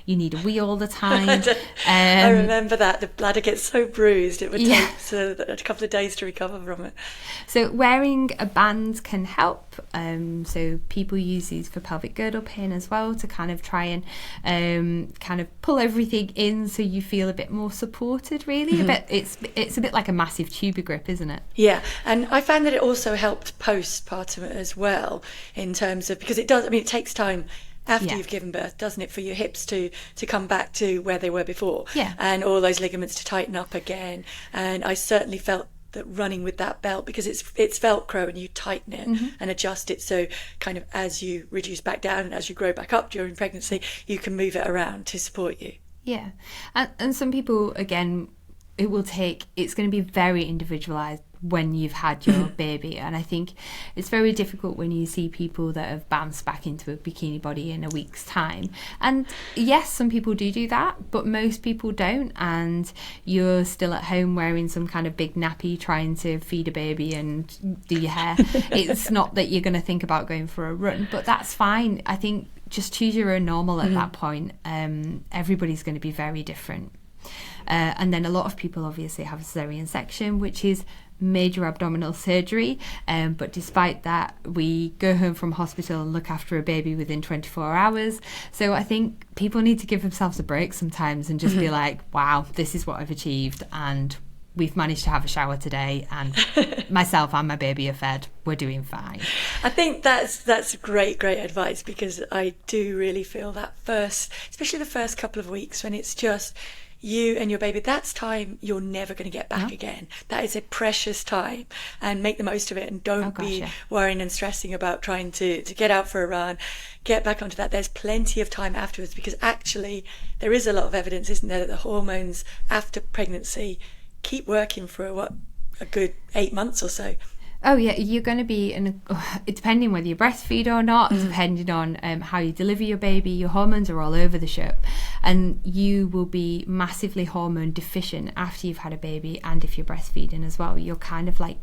you need a wee all the time. I remember that the bladder gets so bruised it would take a couple of days to recover from it. So wearing a band can help. So people use these for pelvic girdle pain as well, to kind of try and kind of pull everything in so you feel a bit more supported, really. But it's a bit like a massive tuber grip, isn't it? Yeah, and I found that it also helped postpartum as well, in terms of, because it does, I mean, it takes time after you've given birth, doesn't it, for your hips to come back to where they were before, and all those ligaments to tighten up again. And I certainly felt that running with that belt, because it's Velcro and you tighten it and adjust it, so kind of as you reduce back down and as you grow back up during pregnancy, you can move it around to support you. Yeah, and some people, again, it's going to be very individualized when you've had your baby, and I think it's very difficult when you see people that have bounced back into a bikini body in a week's time. And yes, some people do that, but most people don't, and you're still at home wearing some kind of big nappy trying to feed a baby and do your hair. It's not that you're going to think about going for a run, but that's fine. I think just choose your own normal at that point. Everybody's going to be very different. And then a lot of people obviously have a cesarean section, which is major abdominal surgery, but despite that, we go home from hospital and look after a baby within 24 hours. So I think people need to give themselves a break sometimes and just be like, wow, this is what I've achieved, and we've managed to have a shower today, and myself and my baby are fed. We're doing fine. I think that's great advice, because I do really feel that especially the first couple of weeks when it's just you and your baby, that's time you're never going to get back again. That is a precious time, and make the most of it, and don't be worrying and stressing about trying to get out for a run, get back onto that. There's plenty of time afterwards, because actually there is a lot of evidence, isn't there, that the hormones after pregnancy keep working for a good 8 months or so. Oh yeah, you're going to be depending whether you breastfeed or not, depending on how you deliver your baby, your hormones are all over the shop, and you will be massively hormone deficient after you've had a baby, and if you're breastfeeding as well. You're kind of like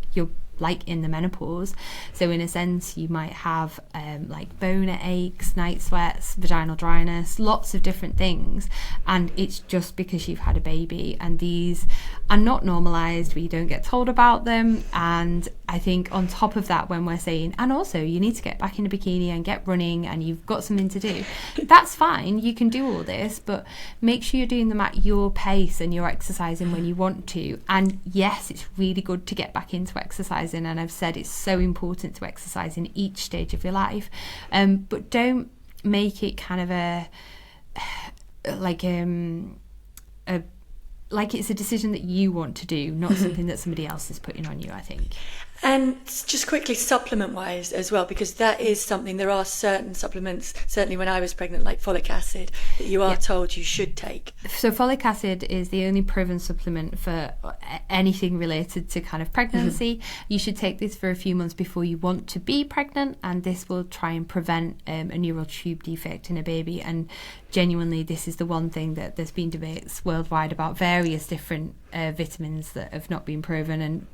in the menopause, so in a sense you might have like boner aches, night sweats, vaginal dryness, lots of different things, and it's just because you've had a baby, and these are not normalized. We don't get told about them, and I think on top of that, when we're saying, and also you need to get back in a bikini and get running and you've got something to do, that's fine, you can do all this, but make sure you're doing them at your pace and you're exercising when you want to. And yes, it's really good to get back into exercising, and I've said it's so important to exercise in each stage of your life, but don't make it kind of like it's a decision that you want to do, not something that somebody else is putting on you, I think. And just quickly, supplement-wise as well, because that is something, there are certain supplements, certainly when I was pregnant, like folic acid, that you are told you should take. So folic acid is the only proven supplement for anything related to kind of pregnancy. You should take this for a few months before you want to be pregnant, and this will try and prevent a neural tube defect in a baby. And genuinely, this is the one thing that there's been debates worldwide about various different vitamins that have not been proven, and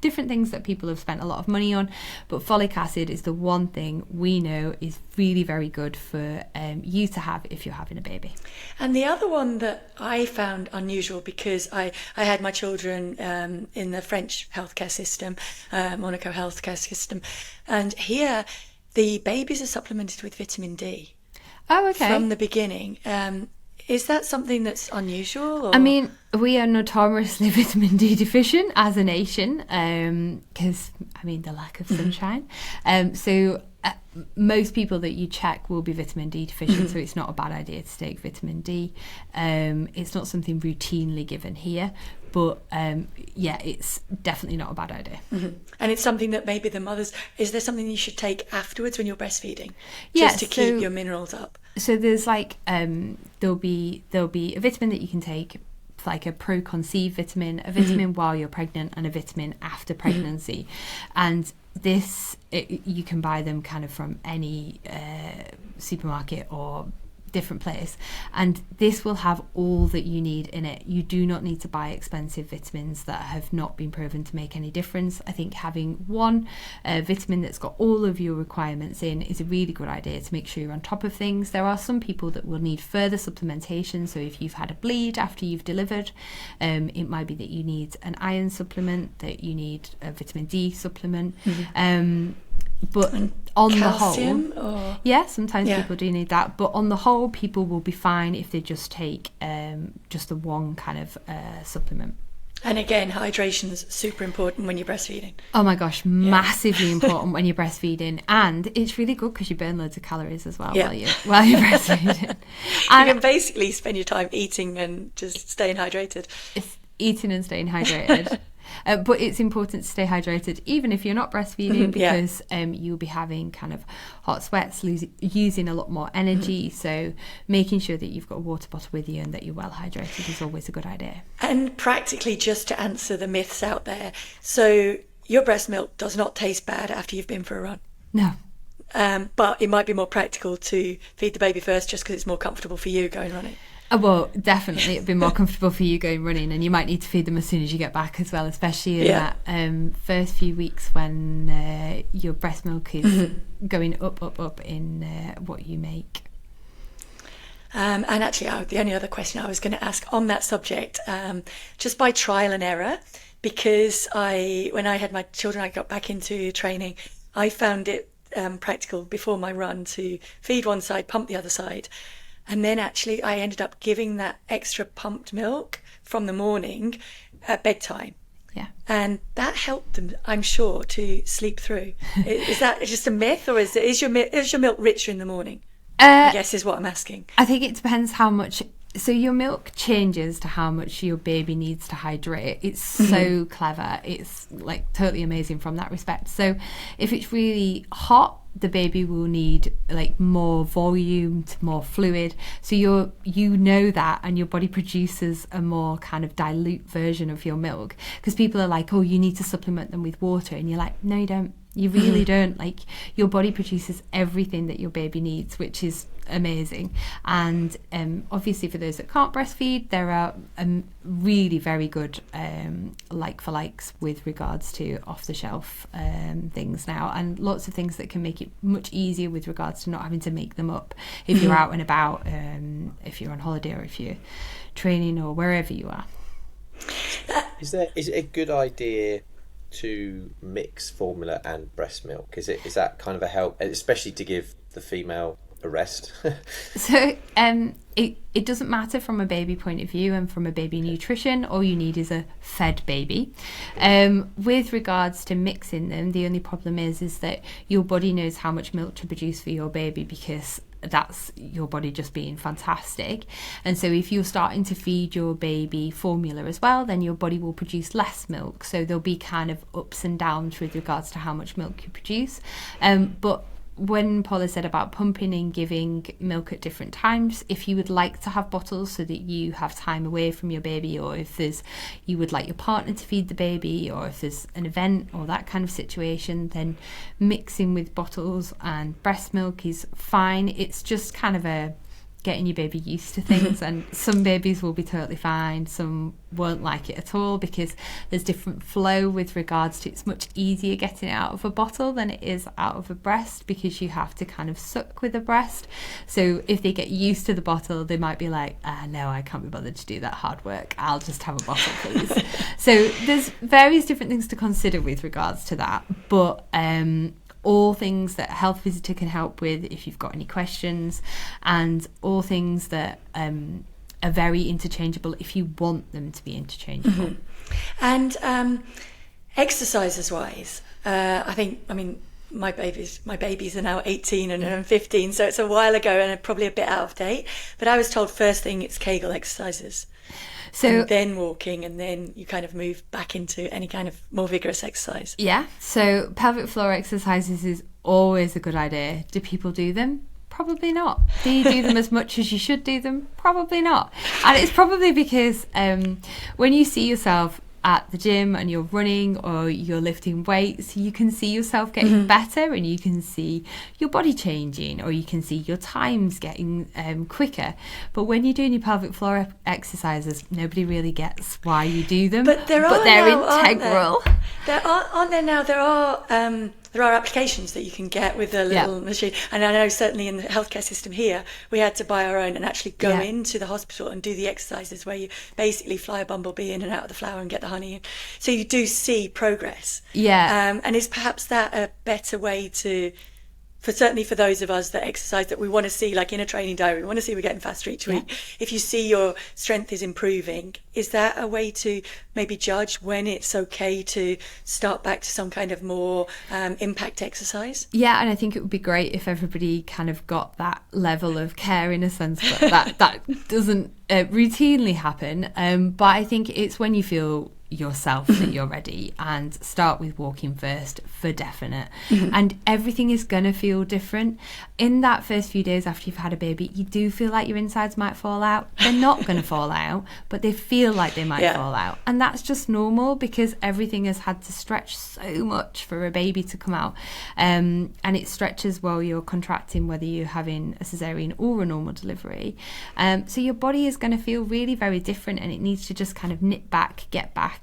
different things that people have spent a lot of money on, but folic acid is the one thing we know is really very good for you to have if you're having a baby. And the other one that I found unusual, because I had my children in the French healthcare system, Monaco healthcare system, and here the babies are supplemented with vitamin D. Oh, okay. From the beginning. Is that something that's unusual? Or? I mean, we are notoriously vitamin D deficient as a nation, because, the lack of sunshine. So most people that you check will be vitamin D deficient, so it's not a bad idea to take vitamin D. It's not something routinely given here, but it's definitely not a bad idea. And it's something that maybe the mothers, is there something you should take afterwards when you're breastfeeding? Yes, just to keep your minerals up? So there's like there'll be a vitamin that you can take, like a pro-conceived vitamin, a vitamin while you're pregnant, and a vitamin after pregnancy. And you can buy them kind of from any supermarket or different place, and this will have all that you need in it. You do not need to buy expensive vitamins that have not been proven to make any difference. I think having one vitamin that's got all of your requirements in is a really good idea to make sure you're on top of things. There are some people that will need further supplementation, so if you've had a bleed after you've delivered, it might be that you need an iron supplement, that you need a vitamin D supplement. But on calcium, the whole, sometimes people do need that. But on the whole, people will be fine if they just take just the one kind of supplement. And again, hydration is super important when you're breastfeeding. Oh my gosh, massively important when you're breastfeeding, and it's really good because you burn loads of calories as well while you're breastfeeding. You can basically spend your time eating and just staying hydrated. It's eating and staying hydrated. But it's important to stay hydrated even if you're not breastfeeding, because you'll be having kind of hot sweats, using a lot more energy. So making sure that you've got a water bottle with you and that you're well hydrated is always a good idea. And practically, just to answer the myths out there, so your breast milk does not taste bad after you've been for a run? No. But it might be more practical to feed the baby first, just because it's more comfortable for you going running. Well, definitely it'd be more comfortable for you going running, and you might need to feed them as soon as you get back as well, especially in that first few weeks when your breast milk is going up in what you make. And actually, the only other question I was going to ask on that subject, just by trial and error, because when I had my children, I got back into training. I found it practical before my run to feed one side, pump the other side. And then actually I ended up giving that extra pumped milk from the morning at bedtime. Yeah. And that helped them, I'm sure, to sleep through. Is that just a myth, or is your milk richer in the morning? I guess is what I'm asking. I think it depends how much. So your milk changes to how much your baby needs to hydrate. It's so clever. It's like totally amazing from that respect. So if it's really hot, the baby will need like more volume, more fluid. So you know that, and your body produces a more kind of dilute version of your milk, because people are like, oh, you need to supplement them with water, and you're like, no, you don't. You really don't. Like, your body produces everything that your baby needs, which is amazing. And obviously for those that can't breastfeed, there are really very good like for likes with regards to off the shelf things now, and lots of things that can make it much easier with regards to not having to make them up if you're out and about, if you're on holiday, or if you're training, or wherever you are. Is it a good idea to mix formula and breast milk? Is that kind of a help, especially to give the female a rest? So it doesn't matter from a baby point of view and from a baby nutrition. All you need is a fed baby. With regards to mixing them, the only problem is that your body knows how much milk to produce for your baby, because that's your body just being fantastic. And so if you're starting to feed your baby formula as well, then your body will produce less milk. So there'll be kind of ups and downs with regards to how much milk you produce. But when Paula said about pumping and giving milk at different times, if you would like to have bottles so that you have time away from your baby, or if you would like your partner to feed the baby, or if there's an event or that kind of situation, then mixing with bottles and breast milk is fine. It's just kind of getting your baby used to things, and some babies will be totally fine, some won't like it at all, because there's different flow with regards to, it's much easier getting it out of a bottle than it is out of a breast, because you have to kind of suck with a breast. So if they get used to the bottle, they might be like, no, I can't be bothered to do that hard work, I'll just have a bottle, please. So there's various different things to consider with regards to that, but all things that a health visitor can help with if you've got any questions, and all things that are very interchangeable if you want them to be interchangeable. And exercises wise, I mean my babies are now 18 and 15, so it's a while ago and probably a bit out of date, but I was told first thing it's Kegel exercises. So, and then walking, and then you kind of move back into any kind of more vigorous exercise. Yeah, so pelvic floor exercises is always a good idea. Do people do them? Probably not. Do you do them as much as you should do them? Probably not. And it's probably because when you see yourself at the gym and you're running or you're lifting weights, you can see yourself getting better, and you can see your body changing, or you can see your times getting quicker. But when you're doing your pelvic floor exercises, nobody really gets why you do them. But they're now, integral. There are applications that you can get with a little machine. And I know certainly in the healthcare system here, we had to buy our own and actually go into the hospital and do the exercises where you basically fly a bumblebee in and out of the flower and get the honey. So you do see progress. Yeah. And is perhaps that a better way to, certainly for those of us that exercise, that we want to see, like in a training diary, we want to see we're getting faster each week. If you see your strength is improving, is that a way to maybe judge when it's okay to start back to some kind of more impact exercise? Yeah, and I think it would be great if everybody kind of got that level of care, in a sense that doesn't routinely happen. But I think it's when you feel yourself that you're ready, and start with walking first for definite. And everything is gonna feel different in that first few days after you've had a baby. You do feel like your insides might fall out. They're not gonna fall out, but they feel like they might fall out, and that's just normal, because everything has had to stretch so much for a baby to come out, and it stretches while you're contracting, whether you're having a cesarean or a normal delivery. So your body is going to feel really very different, and it needs to just kind of nip back, get back,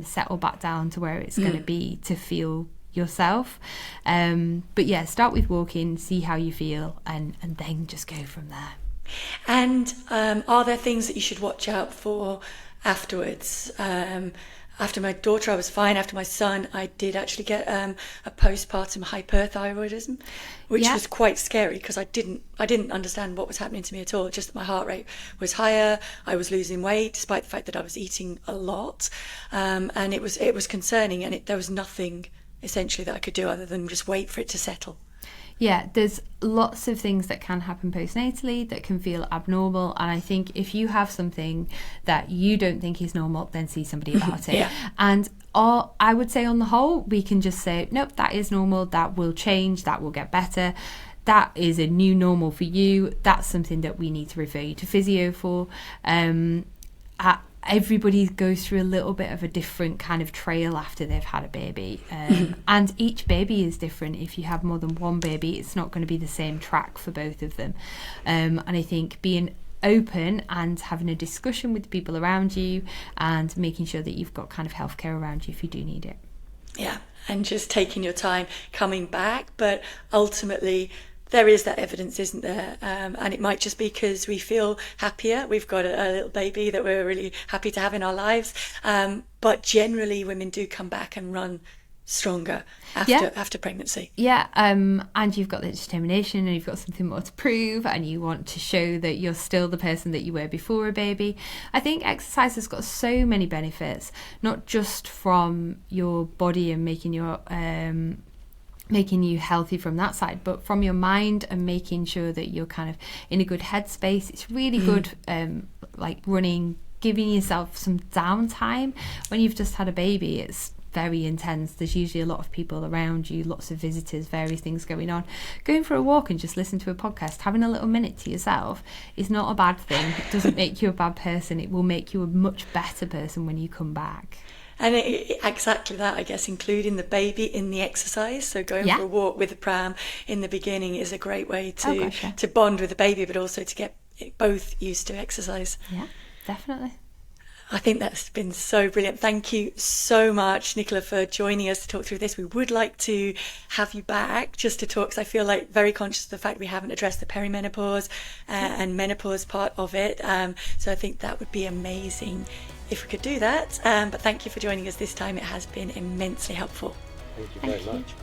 settle back down to where it's going to be to feel yourself. But yeah, start with walking, see how you feel, and then just go from there. And are there things that you should watch out for afterwards? After my daughter, I was fine. After my son, I did actually get a postpartum hyperthyroidism, which was quite scary because I didn't understand what was happening to me at all. Just that my heart rate was higher. I was losing weight despite the fact that I was eating a lot, and it was concerning. And there was nothing essentially that I could do other than just wait for it to settle. Yeah, there's lots of things that can happen postnatally that can feel abnormal, and I think if you have something that you don't think is normal, then see somebody about it. And I would say on the whole, we can just say, nope, that is normal, that will change, that will get better. That is a new normal for you. That's something that we need to refer you to physio for. Everybody goes through a little bit of a different kind of trail after they've had a baby, and each baby is different. If you have more than one baby, it's not going to be the same track for both of them, and I think being open and having a discussion with the people around you and making sure that you've got kind of healthcare around you if you do need it. Yeah, and just taking your time coming back, but ultimately there is that evidence, isn't there? And it might just be because we feel happier. We've got a little baby that we're really happy to have in our lives. But generally, women do come back and run stronger after pregnancy. Yeah, and you've got the determination, and you've got something more to prove, and you want to show that you're still the person that you were before a baby. I think exercise has got so many benefits, not just from your body and making you healthy from that side, but from your mind and making sure that you're kind of in a good headspace. It's really good, like running, giving yourself some downtime. When you've just had a baby, it's very intense. There's usually a lot of people around you, lots of visitors, various things going on. Going for a walk and just listen to a podcast, having a little minute to yourself is not a bad thing. It doesn't make you a bad person. It will make you a much better person when you come back. And exactly that, I guess, including the baby in the exercise. So going for a walk with a pram in the beginning is a great way to bond with the baby, but also to get both used to exercise. Yeah, definitely. I think that's been so brilliant. Thank you so much, Nicola, for joining us to talk through this. We would like to have you back just to talk, because I feel like very conscious of the fact we haven't addressed the perimenopause and menopause part of it. So I think that would be amazing if we could do that. But thank you for joining us this time. It has been immensely helpful. Thank you very much.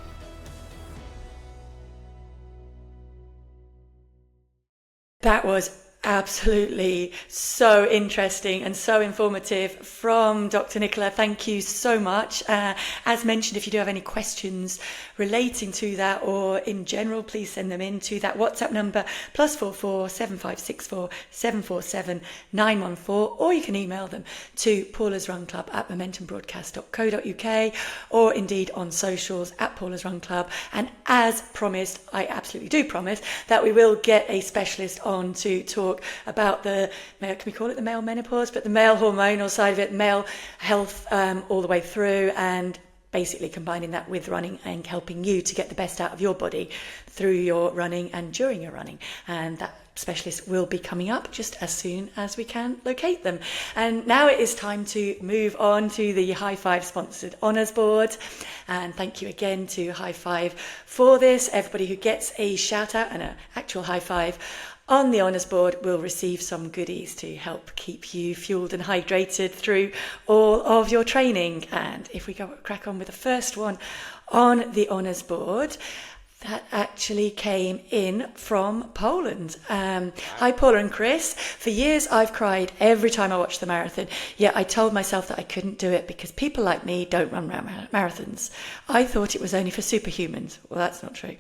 That was absolutely so interesting and so informative from Dr. Nicola. Thank you so much. As mentioned, if you do have any questions relating to that or in general, please send them in to that WhatsApp number +44 7564 747 914, or you can email them to Paula's Run Club at momentumbroadcast.co.uk, or indeed on socials at Paula's Run Club. And as promised, I absolutely do promise that we will get a specialist on to talk about the male, can we call it the male menopause, but the male hormonal side of it, male health all the way through, and basically combining that with running and helping you to get the best out of your body through your running and during your running. And that specialist will be coming up just as soon as we can locate them. And now it is time to move on to the High Five sponsored honours board. And thank you again to High Five for this. Everybody who gets a shout out and an actual high five on the honours board will receive some goodies to help keep you fueled and hydrated through all of your training. And if we crack on with the first one on the honours board, that actually came in from Poland. Hi, Paula and Chris. For years, I've cried every time I watch the marathon, yet I told myself that I couldn't do it because people like me don't run marathons. I thought it was only for superhumans. Well, that's not true.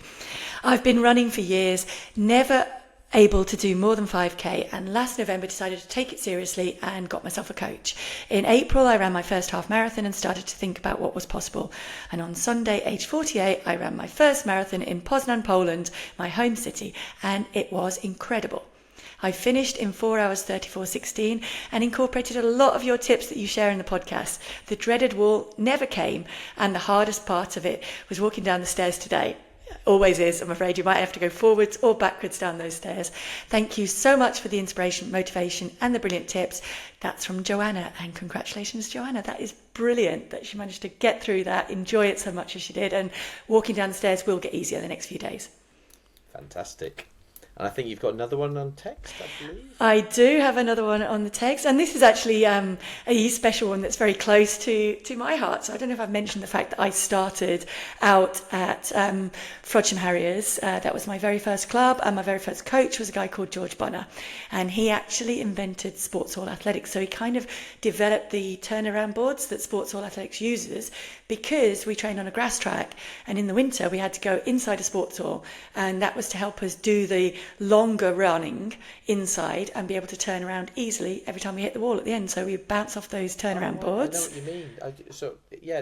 I've been running for years, never able to do more than 5k, and last November decided to take it seriously and got myself a coach. In April I ran my first half marathon and started to think about what was possible, and on Sunday, age 48, I ran my first marathon in Poznan, Poland, my home city, and it was incredible. I finished in 4 hours 34:16 and incorporated a lot of your tips that you share in the podcast. The dreaded wall never came, and the hardest part of it was walking down the stairs today. Always is, I'm afraid. You might have to go forwards or backwards down those stairs. Thank you so much for the inspiration, motivation and the brilliant tips. That's from Joanna, and congratulations, Joanna. That is brilliant that she managed to get through that, enjoy it so much as she did, and walking down the stairs will get easier the next few days. Fantastic. And I think you've got another one on text, I believe. I do have another one on the text, and this is actually a special one that's very close to my heart. So I don't know if I've mentioned the fact that I started out at Frodsham Harriers. That was my very first club, and my very first coach was a guy called George Bunner, and he actually invented Sports Hall Athletics. So he kind of developed the turnaround boards that Sports Hall Athletics uses, because we trained on a grass track, and in the winter we had to go inside a sports hall, and that was to help us do the longer running inside and be able to turn around easily every time we hit the wall at the end. So we bounce off those turnaround boards. I know what you mean.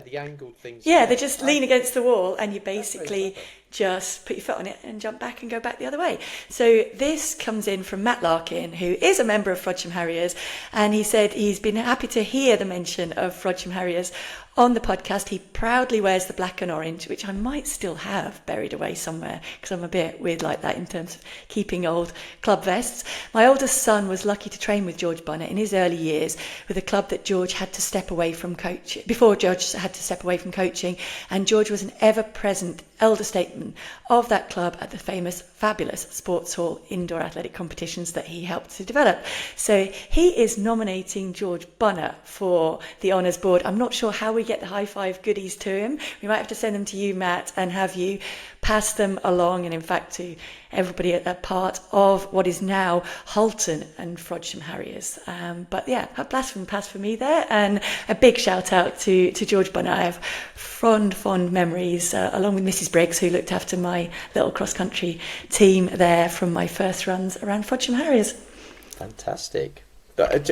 The angled things. Yeah, they just lean against the wall, and you basically just put your foot on it and jump back and go back the other way. So this comes in from Matt Larkin, who is a member of Frodsham Harriers, and he said he's been happy to hear the mention of Frodsham Harriers on the podcast. He proudly wears the black and orange, which I might still have buried away somewhere, because I'm a bit weird like that in terms of keeping old club vests. My oldest son was lucky to train with George Bunner in his early years with a club that George had to step away from coaching, before George had to step away from coaching, and George was an ever-present elder statesman of that club at the famous, fabulous Sports Hall indoor athletic competitions that he helped to develop. So he is nominating George Bunner for the honours board. I'm not sure how we get the high five goodies to him. We might have to send them to you, Matt, and have you pass them along, and in fact to everybody at part of what is now Halton and Frodsham Harriers. But yeah, a blast from the past for me there, and a big shout out to George Bunner. I have fond memories, along with Mrs. Briggs, who looked after my little cross-country team there from my first runs around Frodsham Harriers. Fantastic. But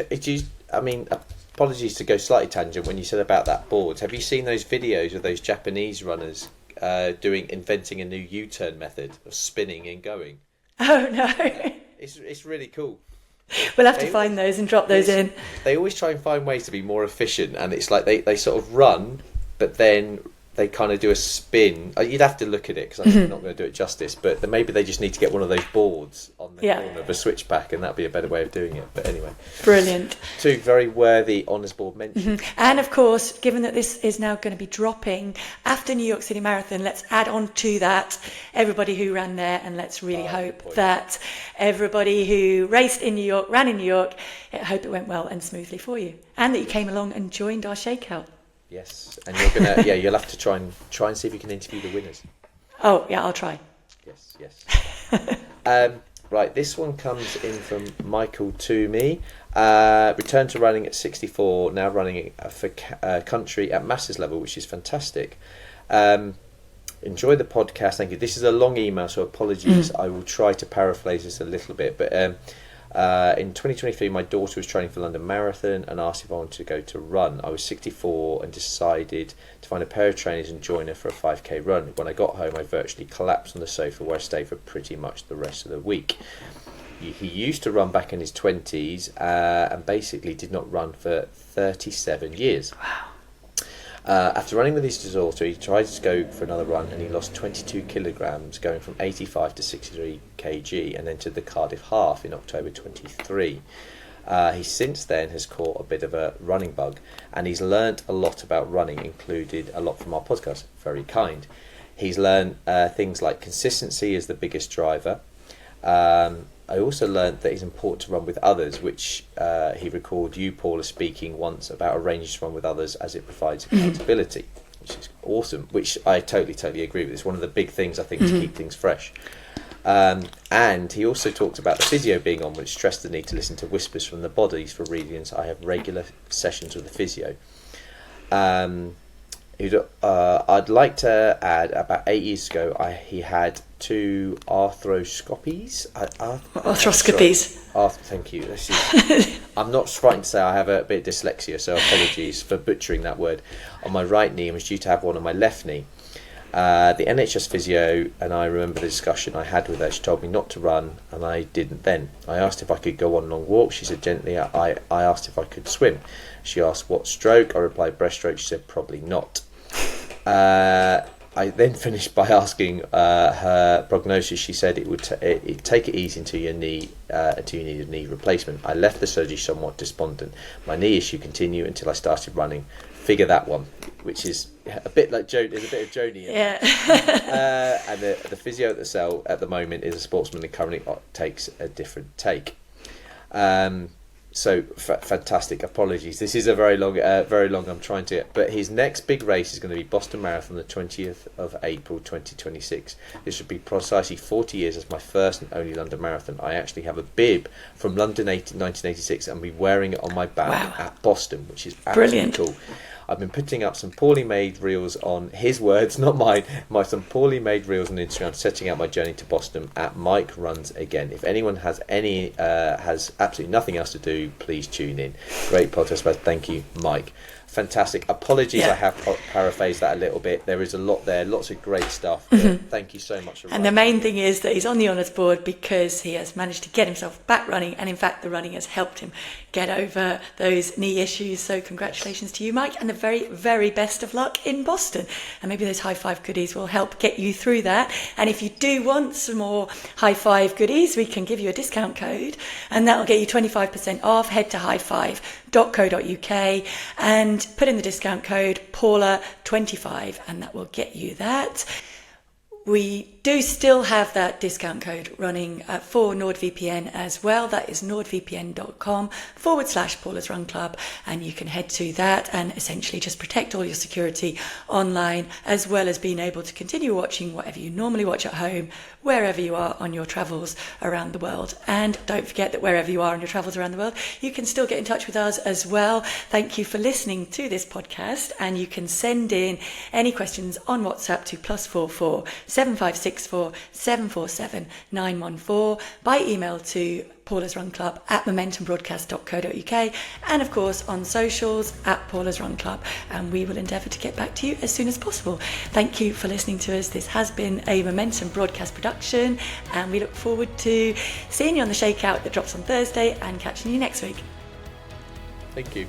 apologies to go slightly tangent when you said about that board. Have you seen those videos of those Japanese runners inventing a new U-turn method of spinning and going? Oh no. It's really cool. We'll have to find those and drop those in. They always try and find ways to be more efficient, and it's like they sort of run, but then they kind of do a spin. You'd have to look at it, because I'm not going to do it justice, but maybe they just need to get one of those boards on the corner of a switchback, and that'd be a better way of doing it. But anyway. Brilliant. Two very worthy honours board mentions. And of course, given that this is now going to be dropping after New York City Marathon, let's add on to that everybody who ran there, and let's really hope that everybody who raced in New York, ran in New York, I hope it went well and smoothly for you, and that you came along and joined our shakeout. Yes, and you're gonna you'll have to try and see if you can interview the winners. Oh yeah, I'll try. Yes. Right, this one comes in from Michael Toomey. Returned to running at 64, now running for country at masters level, which is fantastic. Enjoy the podcast, thank you. This is a long email, so apologies. I will try to paraphrase this a little bit, but in 2023 my daughter was training for London Marathon and asked if I wanted to go to run. I was 64 and decided to find a pair of trainers and join her for a 5k run. When I got home I virtually collapsed on the sofa, where I stayed for pretty much the rest of the week. He used to run back in his 20s and basically did not run for 37 years. Wow. After running with his daughter, he tried to go for another run and he lost 22 kilograms, going from 85 to 63 kg, and entered the Cardiff Half in October 23. He since then has caught a bit of a running bug, and he's learnt a lot about running, included a lot from our podcast. Very kind. He's learned things like consistency is the biggest driver. I also learnt that it's important to run with others, which he recalled you, Paula, speaking once about arranging to run with others as it provides accountability, which is awesome, which I totally agree with. It's one of the big things, I think, to keep things fresh. And he also talked about the physio being on, which stressed the need to listen to whispers from the bodies for readings. I have regular sessions with the physio. I'd like to add, about 8 years ago, he had 2 arthroscopies. Arthroscopies. Thank you. I'm not frightened to say I have a bit of dyslexia, so apologies for butchering that word. On my right knee, and was due to have one on my left knee. The NHS physio, and I remember the discussion I had with her. She told me not to run, and I didn't then. I asked if I could go on long walks. She said gently. I asked if I could swim. She asked what stroke. I replied breaststroke. She said probably not. I then finished by asking her prognosis. She said it would take it easy until you need a knee replacement. I left the surgery somewhat despondent. My knee issue continued until I started running. Figure that one, which is a bit like Joe. There's a bit of Joni in Yeah. And the physio at the cell at the moment is a sportsman and currently takes a different take. So fantastic. Apologies. This is a very long. I'm trying to. But his next big race is going to be Boston Marathon, the 20th of April, 2026. This would be precisely 40 years as my first and only London Marathon. I actually have a bib from London 1986 and be wearing it on my back at Boston, which is absolutely cool. I've been putting up some poorly made reels on his words, not mine. Some poorly made reels on Instagram, setting out my journey to Boston at Mike Runs Again. If anyone has absolutely nothing else to do, please tune in. Great podcast, but thank you, Mike. Fantastic. Apologies, I have paraphrased that a little bit. There is a lot there, lots of great stuff. Thank you so much. And the main thing is that he's on the honours board because he has managed to get himself back running, and in fact the running has helped him get over those knee issues. So congratulations to you, Mike, and the very, very best of luck in Boston. And maybe those high five goodies will help get you through that. And if you do want some more high five goodies, we can give you a discount code, and that'll get you 25% off. Head to highfive.co.uk and put in the discount code Paula25, and that will get you that. We do still have that discount code running for NordVPN as well. That is nordvpn.com/Paula's Run Club, and you can head to that and essentially just protect all your security online, as well as being able to continue watching whatever you normally watch at home, wherever you are on your travels around the world. And don't forget that wherever you are on your travels around the world, you can still get in touch with us as well. Thank you for listening to this podcast, and you can send in any questions on WhatsApp to +44 7564 747 914, by email to Paula's Run Club at momentumbroadcast.co.uk, and of course on socials at Paula's Run Club, and we will endeavour to get back to you as soon as possible. Thank you for listening to us. This has been a Momentum Broadcast production, and we look forward to seeing you on the shakeout that drops on Thursday and catching you next week. Thank you.